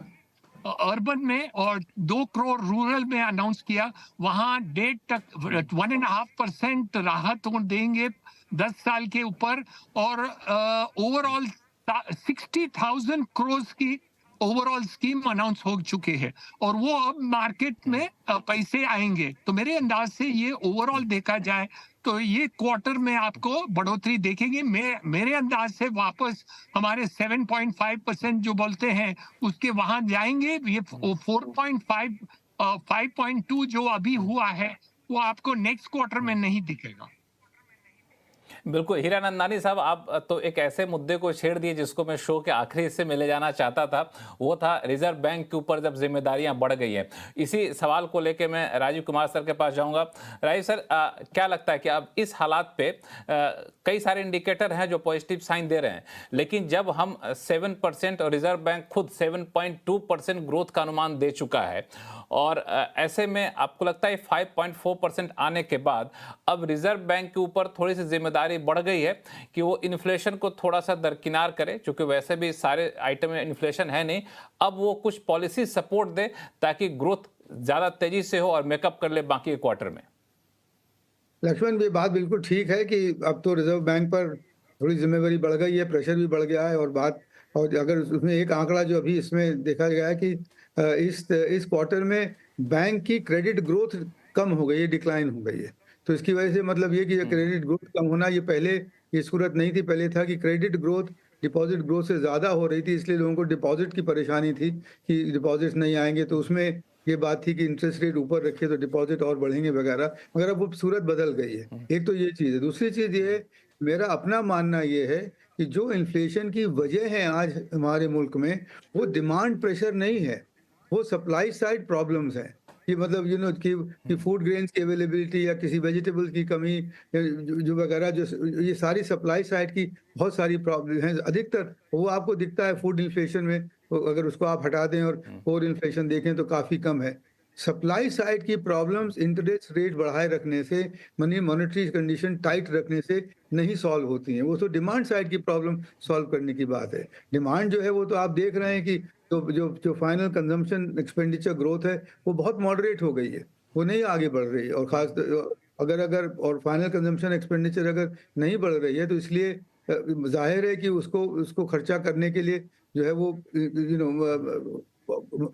अर्बन में और 2 करोड़ रूरल में अनाउंस किया, वहां 1.5% राहत देंगे 10 साल के ऊपर, और ओवरऑल 60,000 करोड़ की ओवरऑल स्कीम अनाउंस हो चुके हैं और वो अब मार्केट में पैसे आएंगे। तो मेरे अंदाज से ये ओवरऑल देखा जाए तो ये क्वार्टर में आपको बढ़ोतरी देखेंगे। मेरे अंदाज से वापस हमारे 7.5% जो बोलते हैं उसके वहां जाएंगे। ये 4.5 5.2 जो अभी हुआ है वो आपको नेक्स्ट क्वार्टर में नहीं दिखेगा। बिल्कुल हीरानंदानी साहब, आप तो एक ऐसे मुद्दे को छेड़ दिए जिसको मैं शो के आखिरी हिस्से में ले जाना चाहता था, वो था रिजर्व बैंक के ऊपर जब जिम्मेदारियां बढ़ गई हैं। इसी सवाल को लेकर मैं राजीव कुमार सर के पास जाऊंगा। राजीव सर, क्या लगता है कि अब इस हालात पे कई सारे इंडिकेटर हैं जो पॉजिटिव साइन दे रहे हैं, लेकिन जब हम 7% और रिजर्व बैंक खुद 7.2% ग्रोथ का अनुमान दे चुका है, और ऐसे में आपको लगता है 5.4% आने के बाद अब रिजर्व बैंक के ऊपर थोड़ी सी जिम्मेदारी बढ़ गई है कि वो इन्फ्लेशन को थोड़ा सा दरकिनार करे, क्योंकि वैसे भी सारे आइटम में इन्फ्लेशन है नहीं, अब वो कुछ पॉलिसी सपोर्ट दे ताकि ग्रोथ ज्यादा तेजी से हो और मेकअप कर ले बाकी क्वार्टर में? लक्ष्मण, ये बात बिल्कुल ठीक है कि अब तो रिजर्व बैंक पर थोड़ी जिम्मेवारी बढ़ गई है, प्रेशर भी बढ़ गया है, और अगर उसमें एक आंकड़ा जो अभी इसमें देखा गया है कि इस क्वार्टर में बैंक की क्रेडिट ग्रोथ कम हो गई है, डिक्लाइन हो गई है। तो इसकी वजह से मतलब ये कि क्रेडिट ग्रोथ कम होना, ये पहले ये सूरत नहीं थी। पहले था कि क्रेडिट ग्रोथ डिपॉजिट ग्रोथ से ज़्यादा हो रही थी, इसलिए लोगों को डिपॉजिट की परेशानी थी कि डिपॉजिट नहीं आएंगे, तो उसमें ये बात थी कि इंटरेस्ट रेट ऊपर रखिए तो डिपॉजिट और बढ़ेंगे वगैरह, मगर अब वो सूरत बदल गई है। एक तो ये चीज़ है। दूसरी चीज़ ये है, मेरा अपना मानना ये है कि जो इन्फ्लेशन की वजह है आज हमारे मुल्क में, वो डिमांड प्रेशर नहीं है, वो सप्लाई साइड प्रॉब्लम्स हैं। कि मतलब कि फूड ग्रेन्स की अवेलेबिलिटी या किसी वेजिटेबल्स की कमी जो वगैरह, जो ये सारी सप्लाई साइड की बहुत सारी प्रॉब्लम हैं, अधिकतर वो आपको दिखता है फूड इन्फ्लेशन में। अगर उसको आप हटा दें और कोर इन्फ्लेशन देखें तो काफ़ी कम है। सप्लाई साइड की प्रॉब्लम्स इंटरेस्ट रेट बढ़ाए रखने से, मॉनेटरी कंडीशन टाइट रखने से नहीं सॉल्व होती हैं। वो तो डिमांड साइड की प्रॉब्लम सॉल्व करने की बात है। डिमांड जो है वो तो आप देख रहे हैं कि जो फाइनल कंजम्पशन एक्सपेंडिचर ग्रोथ है वो बहुत मॉडरेट हो गई है, वो नहीं आगे बढ़ रही है। और खास अगर अगर और फाइनल कंजम्पशन एक्सपेंडिचर अगर नहीं बढ़ रही है तो इसलिए जाहिर है कि उसको खर्चा करने के लिए जो है वो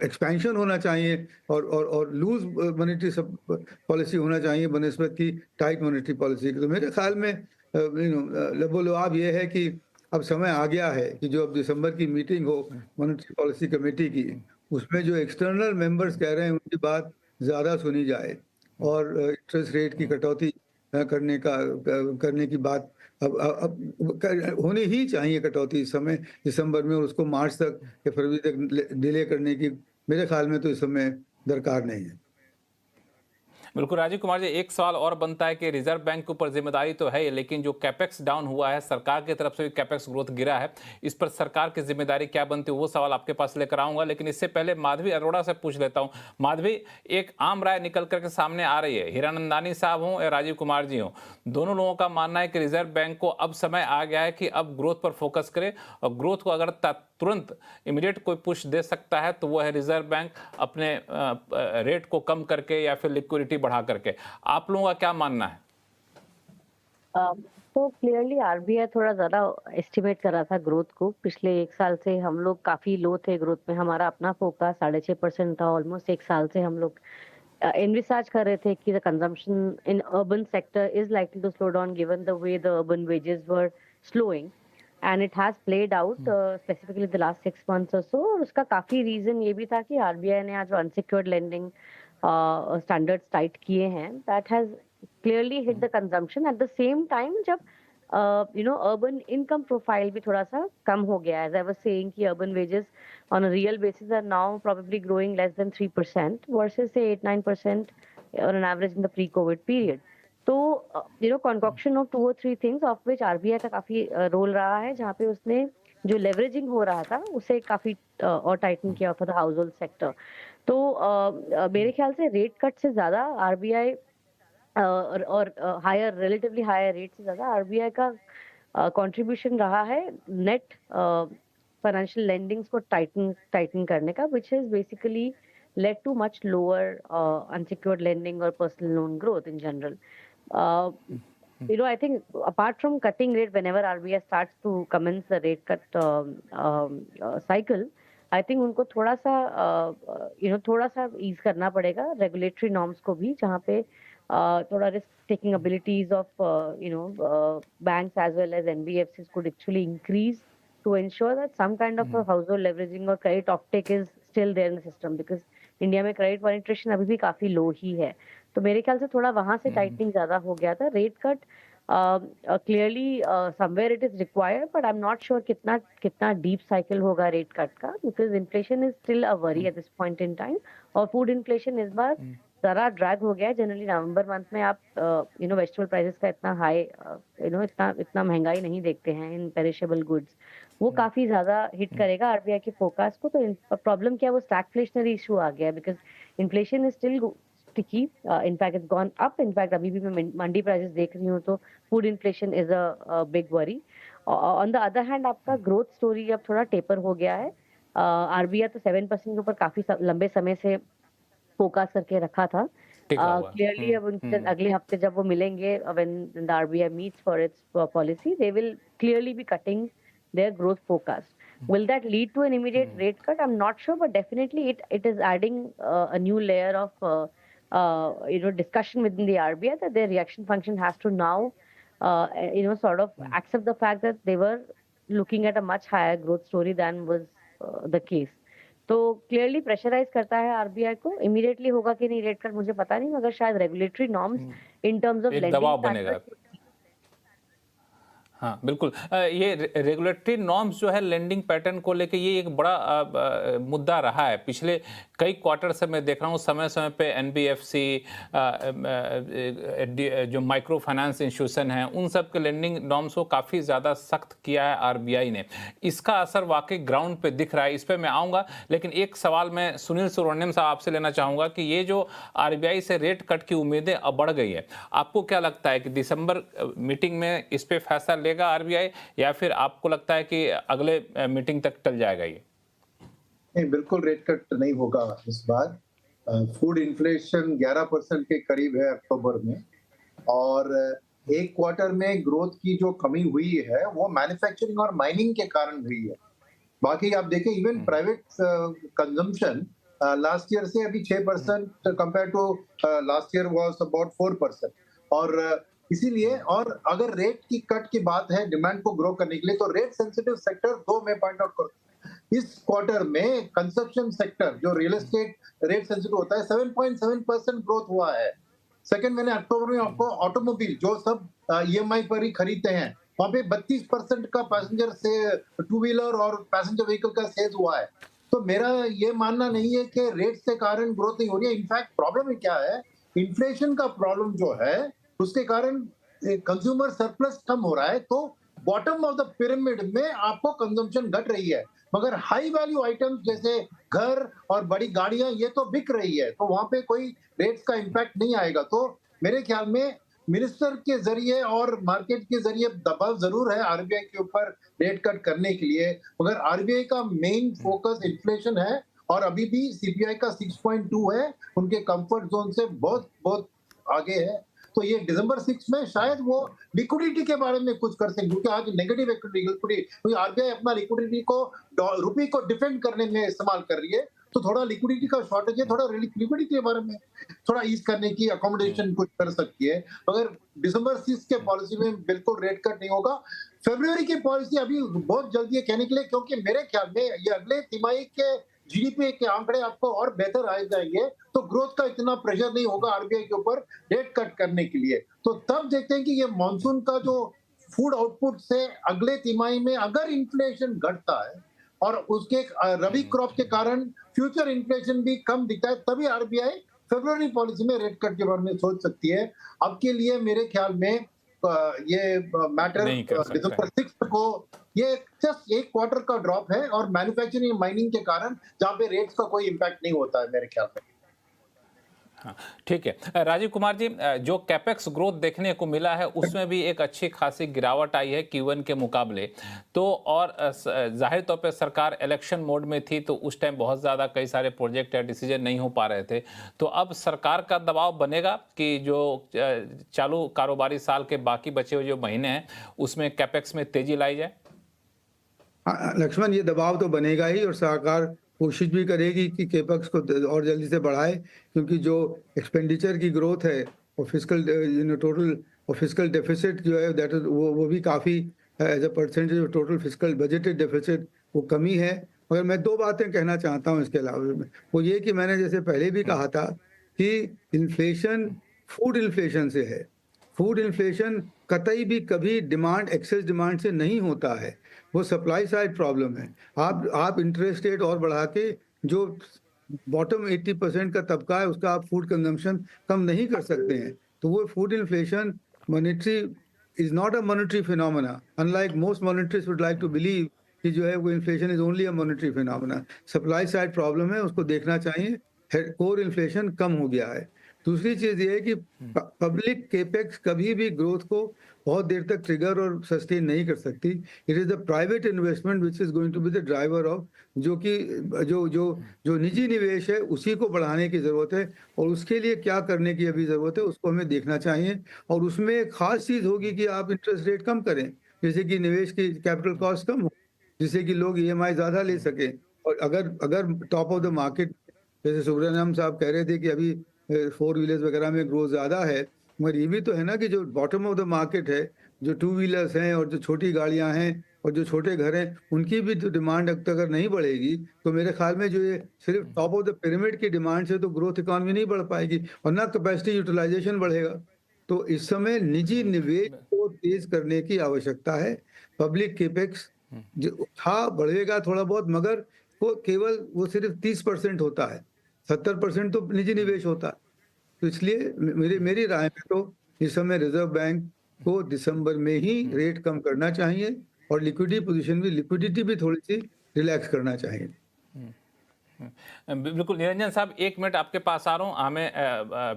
एक्सपेंशन होना चाहिए और लूज मॉनेटरी पॉलिसी होना चाहिए बनस्बत की टाइट मॉनेटरी पॉलिसी की। तो मेरे ख्याल में लबोलुआब ये है कि अब समय आ गया है कि जो अब दिसंबर की मीटिंग हो मॉनेटरी पॉलिसी कमेटी की, उसमें जो एक्सटर्नल मेंबर्स कह रहे हैं उनकी बात ज़्यादा सुनी जाए और इंटरेस्ट रेट की कटौती करने की बात अब होनी ही चाहिए कटौती इस समय दिसंबर में, और उसको मार्च तक या फरवरी तक डिले करने की मेरे ख्याल में तो इस समय दरकार नहीं है। बिल्कुल राजीव कुमार जी, एक सवाल और बनता है कि रिजर्व बैंक के ऊपर जिम्मेदारी तो है, लेकिन जो कैपेक्स डाउन हुआ है, सरकार की तरफ से भी कैपेक्स ग्रोथ गिरा है, इस पर सरकार की जिम्मेदारी क्या बनती है, वो सवाल आपके पास लेकर आऊंगा। लेकिन इससे पहले माधवी अरोड़ा से पूछ लेता हूं। माधवी, एक आम राय निकल करके सामने आ रही है, हीरानंदानी साहब हों या राजीव कुमार जी हों, दोनों लोगों का मानना है कि रिजर्व बैंक को अब समय आ गया है कि अब ग्रोथ पर फोकस करे, और ग्रोथ को अगर तुरंत इमीडिएट कोई पुश दे सकता है तो वो है रिजर्व बैंक, अपने रेट को कम करके या फिर लिक्विडिटी बढ़ा करके। आप लोगों का क्या मानना है? तो क्लियरली आरबीआई थोड़ा ज्यादा एस्टिमेट कर रहा था ग्रोथ को। पिछले एक साल से हम लोग काफी लो थे ग्रोथ में, हमारा अपना फोकस 6.5% था। ऑलमोस्ट एक साल से हम लोग envisage कर रहे थे कि the consumption in urban sector is likely to slow down given the way the urban wages were slowing, and it has played out specifically the last 6 months or so। और उसका काफी रीजन ये भी था कि आरबीआई ने आज unsecured lending standards tight किए हैं, that has clearly hit the consumption at the same time जब urban income profile भी थोड़ा सा कम हो गया है। As I was saying कि urban wages on a real basis are now probably growing less than 3% versus say 8-9% on an average in the pre-COVID period। तो concoction of 2 or 3 things of which RBI का काफी role रहा है, जहाँ पे उसने जो लेवरेजिंग हो रहा था उसे काफी और टाइटन किया for the house hold sector. तो मेरे ख्याल से रेट कट से ज्यादा आरबीआई और हायर रिलेटिवली हायर रेट से ज्यादा आरबीआई का कंट्रीब्यूशन रहा है नेट फाइनेंशियल लेंडिंग्स को टाइटन करने का, which has basically led to much lower unsecured lending or personal loan growth in general। I think apart from cutting rate, whenever RBI starts to commence the rate cut cycle, I think उनको थोड़ा सा ease करना पड़ेगा regulatory norms को भी, जहाँ पे थोड़ा risk taking abilities of banks as well as NBFCs could actually increase to ensure that some kind of a household leveraging or credit offtake is still there in the system, because India में credit penetration अभी भी काफी लो ही है। तो मेरे ख्याल से थोड़ा वहां से टाइटनिंग ज्यादा हो गया था। Rate cut clearly somewhere it is required, but I am not sure कितना डीप साइकिल होगा रेट कट का, because inflation is still a worry at this point in time. और फूड इन्फ्लेशन इस बार जरा ड्रैग हो गया है। जनरली नवंबर month में आप वेजिटेबल प्राइसेस का इतना हाई इतना महंगाई नहीं देखते हैं इन पेरिशेबल गुड्स। वो काफी ज्यादा हिट करेगा आरबीआई के फोरकास्ट को। तो प्रॉब्लम क्या है, वो स्टैगफ्लेशनरी इशू आ गया, because inflation is still sticky, in fact it's gone up. In fact अभी भी मैं मंडी प्राइसेस देख रही हूँ तो food inflation is a big worry. On the other hand आपका ग्रोथ स्टोरी अब थोड़ा टेपर हो गया है। आरबीआई तो 7% के ऊपर काफी लंबे समय से फोकस करके रखा था। क्लियरली अब उनसे अगले हफ्ते जब वो मिलेंगे, when the RBI meets for its policy, they will clearly be cutting their growth forecast। Will that lead to an immediate rate cut? I'm not sure, but definitely it is adding a new layer of discussion within the RBI, that their reaction function has to now sort of accept the fact that they were looking at a much higher growth story than was the case। तो clearly pressurise करता है RBI को। Immediately होगा कि नहीं rate cut मुझे पता नहीं, मगर शायद regulatory norms in terms of एक दबाव बनेगा। हाँ, बिल्कुल। ये रेगुलेटरी नॉर्म्स जो है लेंडिंग पैटर्न को लेके ये एक बड़ा मुद्दा रहा है। पिछले कई क्वार्टर से मैं देख रहा हूँ समय-समय पे एनबीएफसी जो माइक्रो फाइनेंस इंस्टीट्यूशन हैं, उन सब के लेंडिंग नॉर्म्स को काफ़ी ज़्यादा सख्त किया है आरबीआई ने। इसका असर वाक़ई ग्राउंड पे दिख रहा है, इस पे मैं आऊँगा। लेकिन एक सवाल मैं सुनील सुब्रमण्यम साहब आपसे लेना चाहूँगा कि ये जो आरबीआई से रेट कट की उम्मीदें अब बढ़ गई है, आपको क्या लगता है कि दिसंबर मीटिंग में इस पे फैसला लेगा आरबीआई, या फिर आपको लगता है कि अगले मीटिंग तक टल जाएगा ये? नहीं, बिल्कुल रेट कट नहीं होगा इस बार। फूड इन्फ्लेशन 11% के करीब है अक्टूबर में, और एक क्वार्टर में ग्रोथ की जो कमी हुई है वो मैन्युफैक्चरिंग और माइनिंग के कारण हुई है। बाकी आप देखें even private consumption last year से अभी 6% compare to last year was about 4%। और इसीलिए, और अगर रेट की कट की बात है डिमांड को ग्रो करने के लिए, तो रेट सेंसिटिव सेक्टर दो मैं पॉइंट आउट करूँ। इस क्वार्टर में कंस्ट्रक्शन सेक्टर जो रियल एस्टेट रेट सेंसिटिव होता है 7.7% ग्रोथ हुआ है। सेकंड, मैंने अक्टूबर में आपको ऑटोमोबाइल जो सब ईएमआई पर ही खरीदते हैं, वहां पे 32% का पैसेंजर से टू व्हीलर और पैसेंजर व्हीकल का सेल्स हुआ है। तो मेरा ये मानना नहीं है कि रेट के कारण ग्रोथ नहीं हो रही है। इनफैक्ट प्रॉब्लम क्या है, इन्फ्लेशन का प्रॉब्लम जो है उसके कारण कंज्यूमर सरप्लस कम हो रहा है। तो बॉटम ऑफ द पिरामिड में आपको कंजम्पशन घट रही है, मगर हाई वैल्यू आइटम्स जैसे घर और बड़ी गाड़ियां ये तो बिक रही है, तो वहां पे कोई रेट्स का इम्पैक्ट नहीं आएगा। तो मेरे ख्याल में मिनिस्टर के जरिए और मार्केट के जरिए दबाव जरूर है आरबीआई के ऊपर रेट कट करने के लिए, मगर आरबीआई का मेन फोकस इन्फ्लेशन है, और अभी भी सीपीआई का 6.2 है, उनके कंफर्ट जोन से बहुत बहुत आगे है। तो ये दिसंबर 6 में शायद वो लिक्विडिटी के बारे में कुछ कर सकें, क्योंकि आज नेगेटिव लिक्विडिटी, क्योंकि आरबीआई अपना लिक्विडिटी को रुपये को डिफेंड करने में इस्तेमाल कर रही है, तो थोड़ा लिक्विडिटी का शॉर्टेज है, थोड़ा लिक्विडिटी के बारे में थोड़ा ईज करने की अकोमोडेशन कुछ कर सकती है। मगर दिसंबर 6 के पॉलिसी में बिल्कुल रेट कट नहीं होगा। फरवरी की पॉलिसी अभी बहुत जल्दी है कहने के लिए, क्योंकि मेरे ख्याल में ये अगले तिमाही के जीडीपी के आंकड़े आपको और बेहतर आ जाएंगे, तो ग्रोथ का इतना प्रेशर नहीं होगा आरबीआई के ऊपर रेट कट करने के लिए। तो तब देखते हैं कि ये मॉनसून का जो फूड आउटपुट से अगले तिमाही में अगर इन्फ्लेशन घटता है और उसके रबी क्रॉप के कारण फ्यूचर इन्फ्लेशन भी कम दिखता है, तभी आरबीआई फरवरी पॉलिसी में रेट कट के बारे में सोच सकती है। अब के लिए मेरे ख्याल में ये मैटर दिसंबर 6 को ये जस्ट एक क्वार्टर का ड्रॉप है, और मैन्युफैक्चरिंग माइनिंग के कारण जहां पे रेट्स का कोई इम्पैक्ट नहीं होता है मेरे ख्याल में। हाँ, ठीक है। राजीव कुमार जी, जो कैपेक्स ग्रोथ देखने को मिला है उसमें भी एक अच्छी खासी गिरावट आई है Q1 के मुकाबले। तो और जाहिर तौर पे सरकार इलेक्शन मोड में थी, तो उस टाइम बहुत ज़्यादा कई सारे प्रोजेक्ट या डिसीजन नहीं हो पा रहे थे। तो अब सरकार का दबाव बनेगा कि जो चालू कारोबारी साल के बाकी बचे हुए जो महीने हैं उसमें कैपेक्स में तेजी लाई जाए? लक्ष्मण, ये दबाव तो बनेगा ही, और सरकार कोशिश भी करेगी कि केपेक्स को और जल्दी से बढ़ाए, क्योंकि जो एक्सपेंडिचर की ग्रोथ है और फिस्कल टोटल और फिस्कल डेफिसिट जो है दैट इज वो भी काफ़ी as a percentage of total fiscal budgeted deficit वो कमी है। मगर मैं दो बातें कहना चाहता हूँ इसके अलावा, वो ये कि मैंने जैसे पहले भी कहा था कि इन्फ्लेशन फूड इन्फ्लेशन से है। फूड इन्फ्लेशन कतई भी कभी डिमांड एक्सेस डिमांड से नहीं होता है, वो सप्लाई साइड प्रॉब्लम है। आप इंटरेस्ट रेट और बढ़ा के जो बॉटम 80% का तबका है उसका आप फूड कंजम्पशन कम नहीं कर सकते हैं। तो वो food inflation monetary is not a monetary phenomena, unlike most monetarists would like to believe कि जो है वो inflation is only a monetary phenomena. Supply side problem है, उसको देखना चाहिए। कोर इन्फ्लेशन कम हो गया है। दूसरी चीज ये है कि पब्लिक केपेक्स कभी भी ग्रोथ को बहुत देर तक ट्रिगर और सस्टेन नहीं कर सकती। It is the private investment which is going to be the driver of, जो कि जो निजी निवेश है उसी को बढ़ाने की जरूरत है, और उसके लिए क्या करने की अभी जरूरत है उसको हमें देखना चाहिए। और उसमें एक खास चीज होगी कि आप इंटरेस्ट रेट कम करें, जैसे कि निवेश की कैपिटल कॉस्ट कम हो, जिससे कि लोग ईएमआई ज्यादा ले सके। और अगर टॉप ऑफ द मार्केट, जैसे सुब्रमण्यम साहब कह रहे थे कि अभी 4 व्हीलर्स वगैरह में ग्रोथ ज़्यादा है, मगर ये भी तो है ना कि जो बॉटम ऑफ द मार्केट है, जो 2 व्हीलर्स हैं और जो छोटी गाड़ियां हैं और जो छोटे घर हैं, उनकी भी तो डिमांड अगर नहीं बढ़ेगी तो मेरे ख्याल में जो ये सिर्फ टॉप ऑफ द पिरामिड की डिमांड से तो ग्रोथ इकॉनमी नहीं बढ़ पाएगी, और ना कैपेसिटी यूटिलाइजेशन बढ़ेगा। तो इस समय निजी निवेश को तेज करने की आवश्यकता है। पब्लिक केपेक्स जो था बढ़ेगा थोड़ा बहुत, मगर वो केवल वो सिर्फ 30% होता है, 70% तो निजी निवेश होता है। तो इसलिए मेरी राय में तो इस समय रिजर्व बैंक को दिसंबर में ही रेट कम करना चाहिए और लिक्विडिटी भी थोड़ी सी रिलैक्स करना चाहिए। बिल्कुल निरंजन साहब, 1 मिनट आपके पास आ रहा हूँ, हमें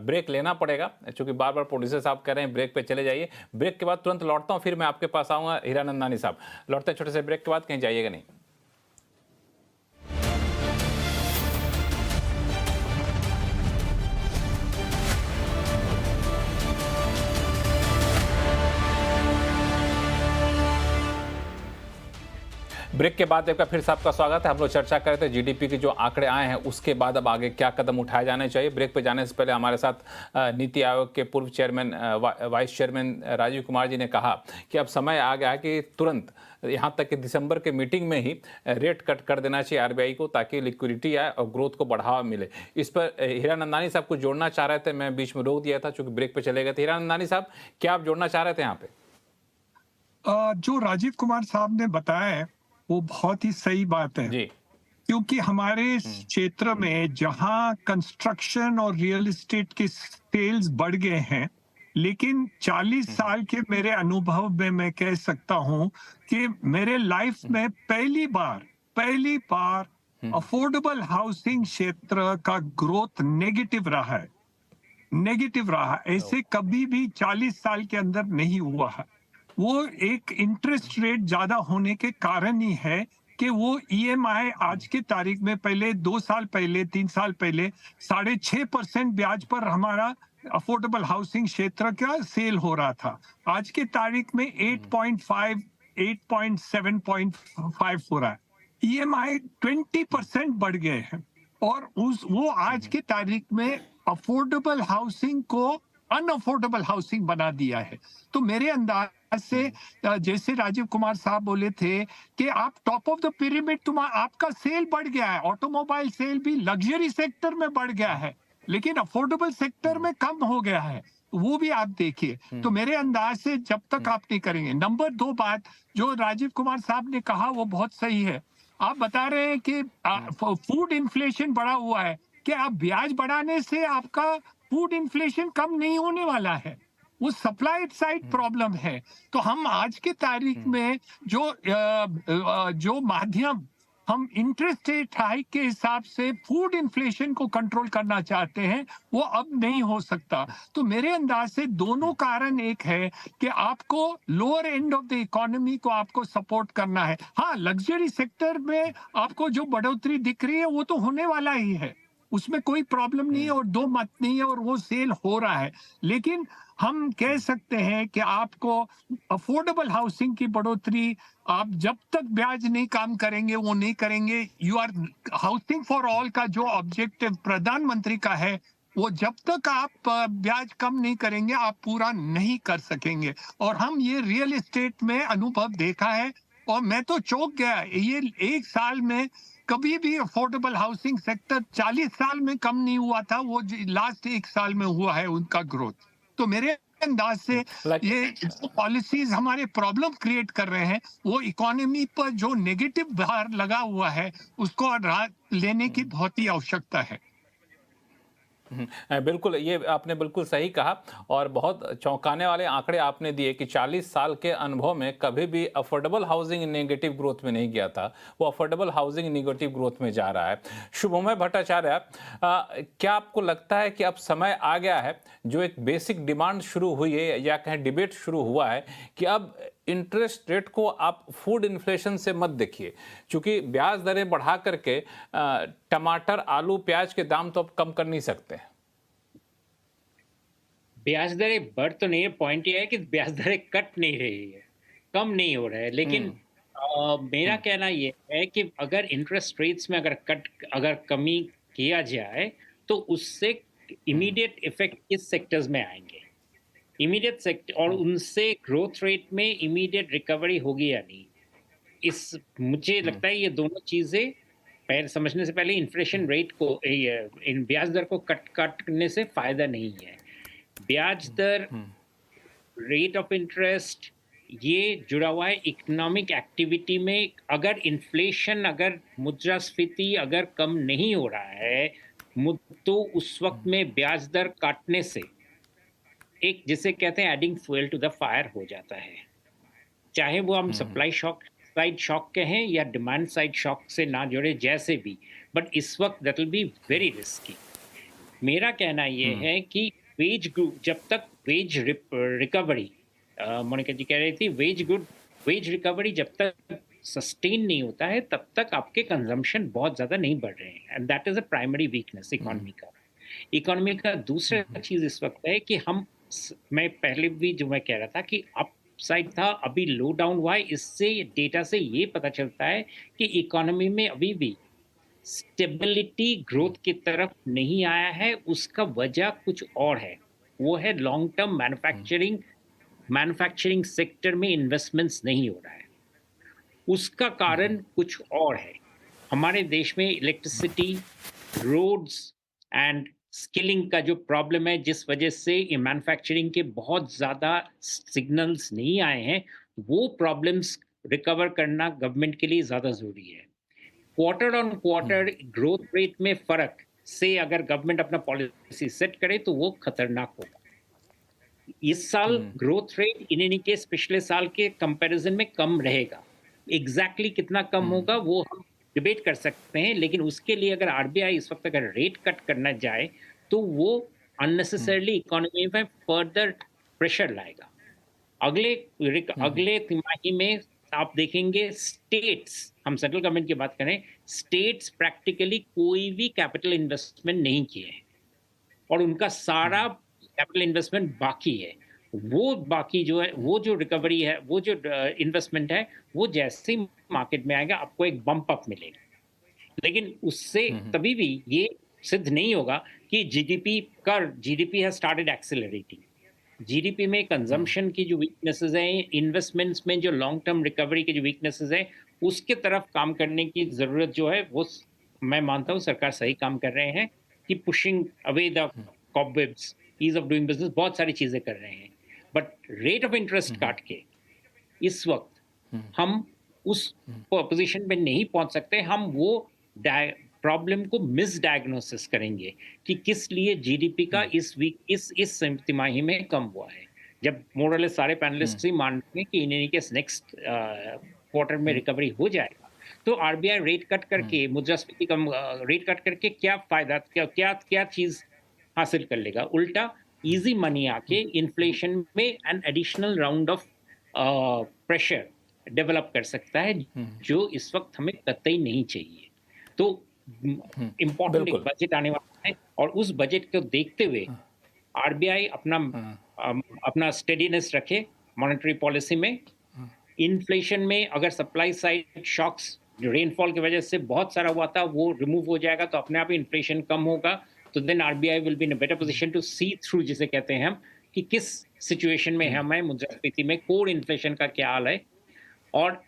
ब्रेक लेना पड़ेगा क्योंकि बार बार प्रोड्यूसर साहब कह रहे हैं ब्रेक पे चले जाइए। ब्रेक के बाद तुरंत लौटता हूँ, फिर मैं आपके पास आऊँगा हीरानंदानी साहब। लौटते हैं छोटे से ब्रेक के बाद, कहीं जाइएगा नहीं। ब्रेक के बाद आपका फिर से आपका स्वागत है। हम लोग चर्चा कर रहे थे जीडीपी के जो आंकड़े आए हैं उसके बाद अब आगे क्या कदम उठाए जाने चाहिए। ब्रेक पे जाने से पहले हमारे साथ नीति आयोग के पूर्व chairman vice chairman Rajiv Kumar ji ने कहा कि अब समय आ गया है कि तुरंत यहाँ तक कि दिसंबर के मीटिंग में ही रेट कट कर देना चाहिए आरबीआई को, ताकि लिक्विडिटी आए और ग्रोथ को बढ़ावा मिले। इस पर हीरानंदानी साहब कुछ जोड़ना चाह रहे थे, मैं बीच में रोक दिया था चूंकि ब्रेक पे चले गए थे। हीरानंदानी साहब, क्या आप जोड़ना चाह रहे थे यहाँ पे? जो राजीव कुमार साहब ने बताया है वो बहुत ही सही बात है जी। क्योंकि हमारे क्षेत्र में जहां कंस्ट्रक्शन और रियल एस्टेट के सेल्स बढ़ गए हैं, लेकिन 40 साल के मेरे अनुभव में मैं कह सकता हूं कि मेरे लाइफ में पहली बार अफोर्डेबल हाउसिंग क्षेत्र का ग्रोथ नेगेटिव रहा। ऐसे कभी भी 40 साल के अंदर नहीं हुआ है। वो एक इंटरेस्ट रेट ज्यादा होने के कारण ही है कि वो ईएमआई आज के तारीख में, पहले 2 साल पहले 3 साल पहले 6.5% ब्याज पर हमारा अफोर्डेबल हाउसिंग क्षेत्र का सेल हो रहा था। आज के तारीख में 8.5 8.7.5 हो रहा है। ईएमआई 20% बढ़ गए हैं और वो आज के तारीख में अफोर्डेबल हाउसिंग को अनअफोर्डेबल हाउसिंग बना दिया है। तो मेरे अंदाज से जैसे राजीव कुमार साहब बोले थे कि आप टॉप ऑफ द पिरामिड आपका सेल बढ़ गया है, ऑटोमोबाइल सेल भी लग्जरी सेक्टर में बढ़ गया है, लेकिन अफोर्डेबल सेक्टर में कम हो गया है। वो भी आप देखिए। तो मेरे अंदाज से जब तक आप नहीं करेंगे। नंबर 2 बात जो राजीव कुमार साहब ने कहा वो बहुत सही है। आप बता रहे हैं कि फूड इन्फ्लेशन बढ़ा हुआ है, कि आप ब्याज बढ़ाने से आपका फूड इन्फ्लेशन कम नहीं होने वाला है, वो सप्लाई साइड प्रॉब्लम है। तो हम आज के तारीख में जो माध्यम हम इंटरेस्ट रेट हाइक के हिसाब से फूड इन्फ्लेशन को कंट्रोल करना चाहते हैं, वो अब नहीं हो सकता। तो मेरे अंदाज से दोनों कारण एक है कि आपको lower end of the economy को आपको सपोर्ट करना है। हाँ, लग्जरी सेक्टर में आपको जो बढ़ोतरी दिख रही है वो तो होने वाला ही है, उसमें कोई प्रॉब्लम नहीं है और दो मत नहीं है और वो सेल हो रहा है। लेकिन हम कह सकते हैं कि आपको अफोर्डेबल हाउसिंग की बढ़ोतरी, आप जब तक ब्याज नहीं काम करेंगे वो नहीं करेंगे। Your housing for all का जो ऑब्जेक्टिव प्रधानमंत्री का है, वो जब तक आप ब्याज कम नहीं करेंगे आप पूरा नहीं कर सकेंगे। और हम ये रियल एस्टेट में अनुभव देखा है और मैं तो चौंक गया। ये 1 साल में कभी भी अफोर्डेबल हाउसिंग सेक्टर 40 साल में कम नहीं हुआ था, वो लास्ट 1 साल में हुआ है उनका ग्रोथ। तो मेरे अंदाज से ये जो पॉलिसीज हमारे प्रॉब्लम क्रिएट कर रहे हैं, वो इकोनॉमी पर जो नेगेटिव भार लगा हुआ है उसको लेने की बहुत ही आवश्यकता है। बिल्कुल, ये आपने बिल्कुल सही कहा और बहुत चौंकाने वाले आंकड़े आपने दिए कि 40 साल के अनुभव में कभी भी अफोर्डेबल हाउसिंग नेगेटिव ग्रोथ में नहीं गया था, वो अफोर्डेबल हाउसिंग नेगेटिव ग्रोथ में जा रहा है। शुभमय भट्टाचार्य, क्या आपको लगता है कि अब समय आ गया है, जो एक बेसिक डिमांड शुरू हुई है या कहें डिबेट शुरू हुआ है कि अब इंटरेस्ट रेट को आप फूड इन्फ्लेशन से मत देखिए, क्योंकि ब्याज दरें बढ़ा करके टमाटर, आलू, प्याज के दाम तो आप कम कर नहीं सकते? ब्याज दरें बढ़ तो नहीं है, पॉइंट ये है कि ब्याज दरें कट नहीं रही है, कम नहीं हो रहा है। लेकिन मेरा कहना ये है कि अगर इंटरेस्ट रेट्स में अगर कमी किया जाए तो उससे इमीडिएट इफेक्ट किस सेक्टर्स में आएंगे, इमीडिएट सेक्टर, और उनसे ग्रोथ रेट में इमीडिएट रिकवरी होगी या नहीं। मुझे लगता है ये दोनों चीजें पहले समझने से पहले इन्फ्लेशन रेट को, ब्याज दर को कट करने से फायदा नहीं है। ब्याज दर रेट ऑफ इंटरेस्ट ये जुड़ा हुआ है इकोनॉमिक एक्टिविटी में। अगर इन्फ्लेशन, अगर मुद्रास्फीति अगर कम नहीं हो रहा है तो उस वक्त में ब्याज दर काटने से एक जिसे कहते हैं adding fuel to the fire हो जाता है। चाहे वो हम सप्लाई शॉक साइड शॉक कहें या डिमांड साइड शॉक से ना जुड़े, जैसे भी, बट इस वक्त that will be very risky. मेरा कहना ये है कि वेज ग्रुप, जब तक वेज रिकवरी, मोनिका जी कह रही थी वेज रिकवरी जब तक सस्टेन नहीं होता है तब तक आपके कंजम्पशन बहुत ज्यादा नहीं बढ़ रहे हैं, and that is a primary weakness economy का। दूसरा चीज इस वक्त है कि मैं पहले भी जो मैं कह रहा था कि अप साइड था, अभी लो डाउन हुआ है। इससे डेटा से ये पता चलता है कि इकोनॉमी में अभी भी स्टेबिलिटी ग्रोथ की तरफ नहीं आया है। उसका वजह कुछ और है, वो है लॉन्ग टर्म मैन्युफैक्चरिंग सेक्टर में इन्वेस्टमेंट्स नहीं हो रहा है। उसका कारण कुछ और है। हमारे देश में इलेक्ट्रिसिटी, रोड्स एंड स्किलिंग का जो प्रॉब्लम है, जिस वजह से मैन्युफैक्चरिंग के बहुत ज़्यादा सिग्नल्स नहीं आए हैं, वो प्रॉब्लम्स रिकवर करना गवर्नमेंट के लिए ज़्यादा ज़रूरी है। Quarter on quarter growth rate में फ़र्क से अगर गवर्नमेंट अपना पॉलिसी सेट करे तो वो खतरनाक होगा। इस साल growth rate in any case पिछले साल के कंपैरिजन में कम रहेगा। एग्जैक्टली कितना कम होगा वो हम डिबेट कर सकते हैं, लेकिन उसके लिए अगर आरबीआई इस वक्त अगर रेट कट करना जाए तो वो अननेसेसरली इकोनॉमी में फर्दर प्रेशर लाएगा। अगले तिमाही में आप देखेंगे स्टेट्स, हम सेंट्रल गवर्नमेंट की बात करें, स्टेट्स प्रैक्टिकली कोई भी कैपिटल इन्वेस्टमेंट नहीं किए हैं और उनका सारा कैपिटल इन्वेस्टमेंट बाकी है। वो बाकी जो है, वो जो रिकवरी है, वो जो इन्वेस्टमेंट है, वो जैसे ही मार्केट में आएगा आपको एक बम्प अप मिलेगा, लेकिन उससे तभी भी ये सिद्ध नहीं होगा कि GDP has started accelerating. GDP में कंजम्पशन की जो वीकनेसेस हैं, इन्वेस्टमेंट्स में जो लॉन्ग टर्म रिकवरी की जो वीकनेसेस हैं, उसके तरफ काम करने की जरूरत जो है वो मैं मानता हूँ सरकार सही काम कर रहे हैं कि pushing away the cobwebs, ease of doing business, बहुत सारी चीजें कर रहे हैं। बट रेट ऑफ इंटरेस्ट काट के इस वक्त हम उस पोजीशन पे नहीं पहुंच सकते। हम वो प्रॉब्लम को मिसडायग्नोसिस करेंगे कि किस लिए जीडीपी का इस तिमाही में कम हुआ है, जब मोरले सारे पैनलिस्ट ही मान रहे हैं कि इन के नेक्स्ट क्वार्टर में रिकवरी हो जाएगा। तो आरबीआई रेट कट करके, मुद्रास्फीति कम रेट कट करके क्या फायदा, क्या चीज हासिल कर लेगा? उल्टा इजी मनी आके इन्फ्लेशन में an additional round of pressure develop कर सकता है, जो इस वक्त हमें कतई नहीं चाहिए। तो इम्पोर्टेंट एक बजट आने वाला है और उस बजट को देखते हुए आरबीआई अपना स्टेडीनेस रखे मॉनेटरी पॉलिसी में। इन्फ्लेशन में अगर सप्लाई साइड शॉक्स जो रेनफॉल की वजह से बहुत सारा हुआ था वो रिमूव हो जाएगा तो अपने आप ही इन्फ्लेशन कम होगा। तो then RBI will be in a better position to see through, जिसे कहते हैं हम, कि किस सिचुएशन में हमें मुद्रास्फीति में कोर इन्फ्लेशन का क्या हाल है, और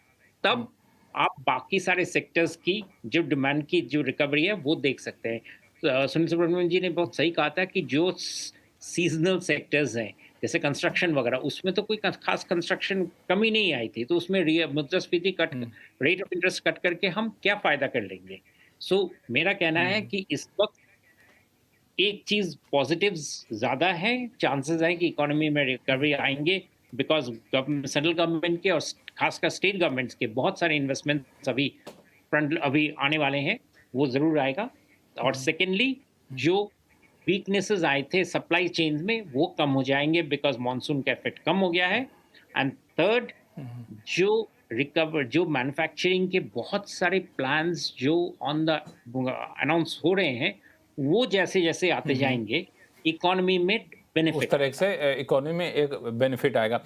तब आप बाकी सारे सेक्टर्स की जो डिमांड की जो रिकवरी है वो देख सकते हैं। सुनील सुब्रमण्यम जी ने बहुत सही कहा था कि जो सीजनल सेक्टर्स हैं जैसे कंस्ट्रक्शन वगैरह, उसमें तो कोई खास कंस्ट्रक्शन कमी नहीं आई थी, तो उसमें मुद्रास्फीति cut, rate of interest cut करके हम क्या फायदा कर लेंगे। सो मेरा कहना है कि इस वक्त एक चीज पॉजिटिव्स ज्यादा है, चांसेस है कि इकोनॉमी में रिकवरी आएंगे, बिकॉज सेंट्रल गवर्नमेंट के और खासकर स्टेट गवर्नमेंट्स के बहुत सारे इन्वेस्टमेंट्स अभी आने वाले हैं, वो जरूर आएगा। और सेकेंडली जो वीकनेसेस आए थे सप्लाई चेन में वो कम हो जाएंगे बिकॉज मॉनसून का इफेक्ट कम हो गया है। एंड थर्ड, जो मैन्युफैक्चरिंग के बहुत सारे प्लान्स जो ऑन द अनाउंस हो रहे हैं वो जैसे जैसे आते जाएंगे इकोनॉमी में बेनिफिट, उस तरह से इकोनॉमी में एक बेनिफिट आएगा।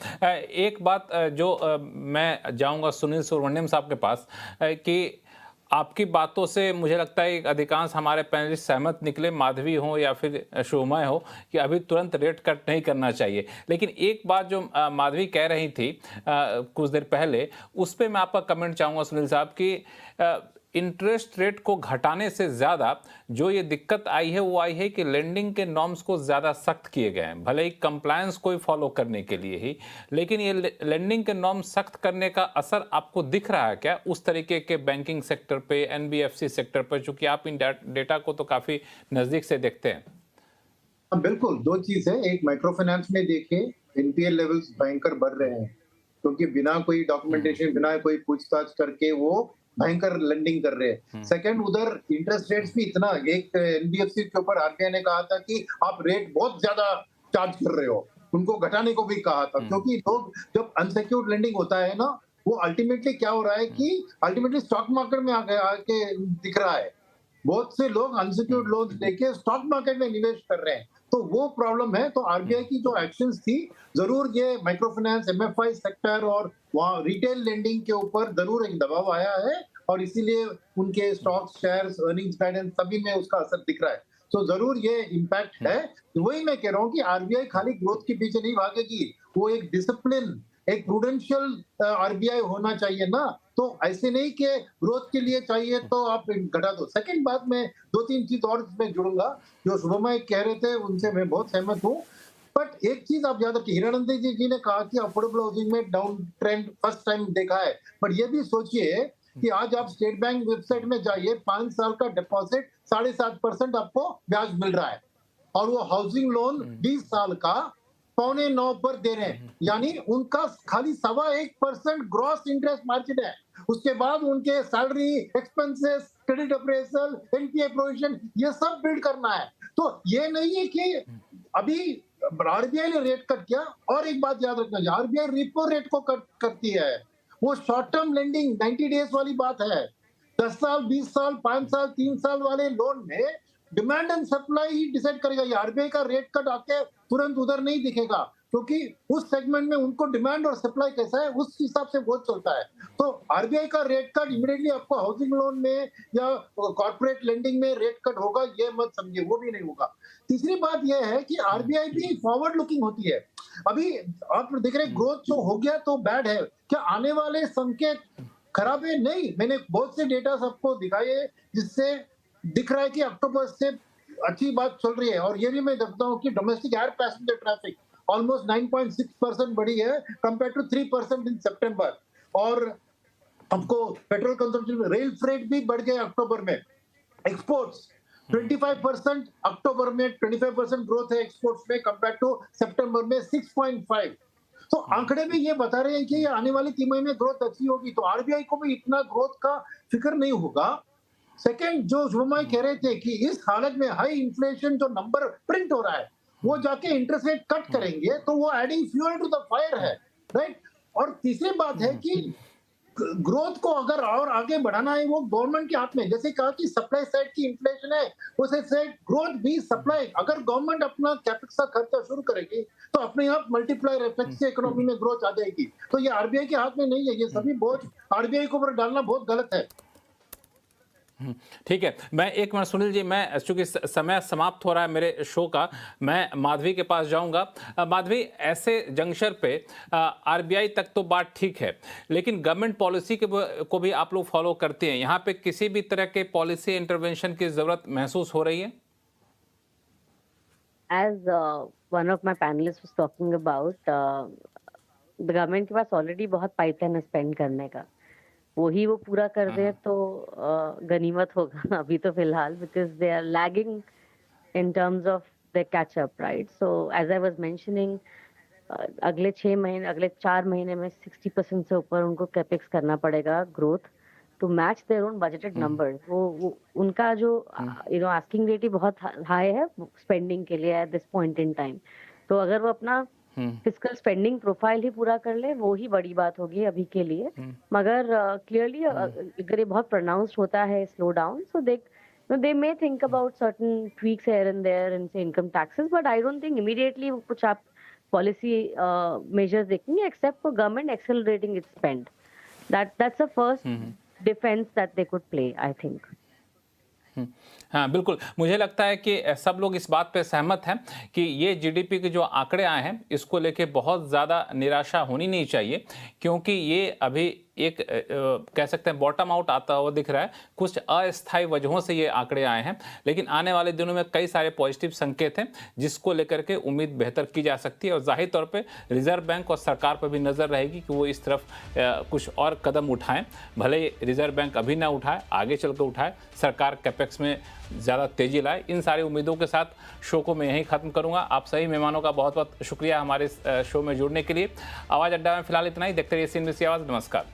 एक बात जो मैं जाऊंगा सुनील सुब्रमण्यम साहब के पास कि आपकी बातों से मुझे लगता है कि अधिकांश हमारे पैनलिस्ट सहमत निकले, माधवी हो या फिर शोमा हो, कि अभी तुरंत रेट कट नहीं करना चाहिए। लेकिन एक बात जो माधवी कह रही थी कुछ देर पहले, उस पर मैं आपका कमेंट चाहूँगा सुनील साहब कि इंटरेस्ट रेट को घटाने से ज़्यादा जो ये दिक्कत आई है वो आई है कि लेंडिंग के नॉर्म्स को ज़्यादा सख्त किए गए हैं, भले ही कंप्लायंस कोई फॉलो करने के लिए ही, लेकिन ये लेंडिंग के नॉर्म सख्त करने का असर आपको दिख रहा है क्या उस तरीके के बैंकिंग सेक्टर पे, एनबीएफसी सेक्टर पर, चूंकि आप इन डेटा को तो काफ़ी नज़दीक से देखते हैं? हाँ, बिल्कुल दो चीज है। एक माइक्रो फाइनेंस में देखिए एनपीएल लेवल्स भयंकर बढ़ रहे हैं, क्योंकि बिना कोई डॉक्यूमेंटेशन, बिना कोई पूछताछ करके वो भयंकर लेंडिंग कर रहे हैं। सेकंड, उधर इंटरेस्ट रेट्स भी इतना, एक एनबीएफसी के ऊपर आरबीआई ने कहा था कि आप रेट बहुत ज्यादा चार्ज कर रहे हो, उनको घटाने को भी कहा था, क्योंकि लोग जब अनसिक्योर्ड लेंडिंग होता है ना, वो अल्टीमेटली क्या हो रहा है कि अल्टीमेटली स्टॉक मार्केट में आके दिख रहा है। बहुत से लोग अनसिक्योर्ड लोन लेके स्टॉक मार्केट में निवेश कर रहे हैं, तो वो प्रॉब्लम है। तो आरबीआई की जो एक्शंस थी, जरूर ये माइक्रो फाइनेंस, एमएफआई सेक्टर और वहाँ रिटेल लेंडिंग के ऊपर जरूर एक दबाव आया है, और इसीलिए उनके स्टॉक्स, शेयर्स, अर्निंग्स गाइडेंस सभी में उसका असर दिख रहा है। तो जरूर ये इम्पैक्ट है। वही मैं कह रहा हूँ कि आरबीआई खाली ग्रोथ के पीछे नहीं भागेगी, वो एक डिसिप्लिन, एक प्रूडेंशियल आरबीआई होना चाहिए ना। तो ऐसे नहीं कि ग्रोथ के लिए चाहिए तो आप घटा दो। सेकंड बात, मैं दो तीन चीज और इसमें जुड़ूंगा, जो शुभमा कह रहे थे उनसे मैं बहुत सहमत हूँ। बट एक चीज आप याद रखिए, हिरानंद जी ने कहा कि अफोर्डेबल हाउसिंग में डाउन ट्रेंड फर्स्ट टाइम देखा है, बट ये भी सोचिए कि आज आप स्टेट बैंक वेबसाइट में जाइए, 5 साल का डिपॉजिट 7.5% आपको ब्याज मिल रहा है, और वो हाउसिंग लोन 20 साल का 8.25 पर दे रहे हैं, यानी उनका खाली 1.25% ग्रॉस इंटरेस्ट मार्जिन है। उसके बाद उनके salary, expenses, credit appraisal, NPA provision, ये सब बिल्ड करना है। तो ये नहीं है कि अभी आरबीआई ने रेट कट किया। और एक बात याद रखना, आरबीआई रिपो रेट को कट करती है, वो शॉर्ट टर्म लेंडिंग 90 डेज वाली बात है। 10 साल, 20 साल, 5 साल, 3 साल वाले लोन में demand and supply he decide करेगा। ये आरबीआई का रेट कट आके तुरंत उधर नहीं दिखेगा, क्योंकि उस सेगमेंट में उनको डिमांड और सप्लाई कैसा है उस हिसाब से वो चलता है। तो आरबीआई का रेट कट इमीडिएटली आपको हाउसिंग लोन में या कॉर्पोरेट लेंडिंग में रेट कट होगा, ये मत समझिए, वो भी नहीं होगा। तीसरी बात यह है कि आरबीआई भी फॉरवर्ड लुकिंग होती है। अभी आप देख रहे हैं ग्रोथ जो हो गया तो बैड है, क्या आने वाले संकेत खराब है? नहीं, मैंने बहुत से डेटा सबको दिखाए जिससे दिख रहा है कि अक्टूबर से अच्छी बात चल रही है। और ये भी मैं देखता हूँ कि domestic air passenger traffic almost 9.6% बढ़ी है कंपेयर टू 3% इन सितंबर। और आपको पेट्रोल कंजम्पशन, रेल फ्रेट भी बढ़ गया अक्टूबर में। एक्सपोर्ट्स 25% अक्टूबर में 25% ग्रोथ है एक्सपोर्ट्स में कंपेयर टू सितंबर में 6.5। तो आंकड़े भी ये बता रहे हैं कि आने वाले 3 महीने ग्रोथ अच्छी होगी, तो आरबीआई को भी इतना ग्रोथ का फिक्र नहीं होगा। सेकंड, जो शुभमा कह रहे थे कि इस हालत में हाई इन्फ्लेशन जो नंबर प्रिंट हो रहा है, वो जाके इंटरेस्ट रेट कट करेंगे, तो वो adding fuel to the fire है, राइट। और तीसरी बात है कि ग्रोथ को अगर और आगे बढ़ाना है वो गवर्नमेंट के हाथ में। जैसे कहा कि सप्लाई साइड की इन्फ्लेशन है, उसे साइड ग्रोथ भी सप्लाई, अगर गवर्नमेंट अपना कैपेक्स का खर्चा शुरू करेगी तो अपने आप मल्टीप्लायर इफेक्ट से इकोनॉमी में ग्रोथ आ जाएगी। तो ये आरबीआई के हाथ में नहीं है, ये सभी बोझ आरबीआई के ऊपर डालना बहुत गलत है। ठीक है, मैं एक मिनट सुनील जी, मैं चूंकि समय समाप्त हो रहा है मेरे शो का, मैं माधवी के पास जाऊंगा। माधवी, ऐसे जंक्शन पे आरबीआई तक तो बात ठीक है, लेकिन गवर्नमेंट पॉलिसी को भी आप लोग फॉलो करते हैं, यहाँ पे किसी भी तरह के पॉलिसी इंटरवेंशन की जरूरत महसूस हो रही है? As one of my panelists was talking about, the government के पास ऑलरेडी बहुत पाइपलाइन है स्पेंड करने का, वही वो पूरा कर दे तो गनीमत होगा अभी तो फिलहाल, because they are lagging in terms of the catch up, right. So as I was mentioning, अगले 6 महीने, अगले 4 महीने में 60% से ऊपर उनको कैपेक्स करना पड़ेगा growth to match their own budgeted numbers. वो उनका जो आस्किंग रेट ही बहुत हाई है स्पेंडिंग के लिए at this point in time. तो अगर वो अपना फिजिकल स्पेंडिंग प्रोफाइल ही पूरा कर ले, वो ही बड़ी बात होगी अभी के लिए। मगर क्लियरली अगर ये बहुत प्रोनाउंस्ड होता है slow down, so they may think about certain tweaks here and there in say income taxes, but I don't think immediately कुछ आप policy measures देखेंगे except for government accelerating its spend. That's the first defense that they could play, I think. हाँ बिल्कुल, मुझे लगता है कि सब लोग इस बात पे सहमत हैं कि ये जीडीपी के जो आंकड़े आए हैं इसको लेके बहुत ज़्यादा निराशा होनी नहीं चाहिए, क्योंकि ये अभी एक कह सकते हैं बॉटम आउट आता हुआ दिख रहा है। कुछ अस्थायी वजहों से ये आंकड़े आए हैं, लेकिन आने वाले दिनों में कई सारे पॉजिटिव संकेत हैं जिसको लेकर के उम्मीद बेहतर की जा सकती है। और जाहिर तौर पे रिजर्व बैंक और सरकार पर भी नज़र रहेगी कि वो इस तरफ कुछ और कदम उठाएं। भले रिजर्व बैंक अभी ना उठाए, आगे चल कर उठाए, सरकार कैपेक्स में ज़्यादा तेजी लाए। इन सारी उम्मीदों के साथ शो को मैं यहीं ख़त्म करूंगा। आप सभी मेहमानों का बहुत बहुत शुक्रिया हमारे शो में जुड़ने के लिए। आवाज़ अड्डा में फिलहाल इतना ही। देखते रहिए CNBC आवाज़। नमस्कार।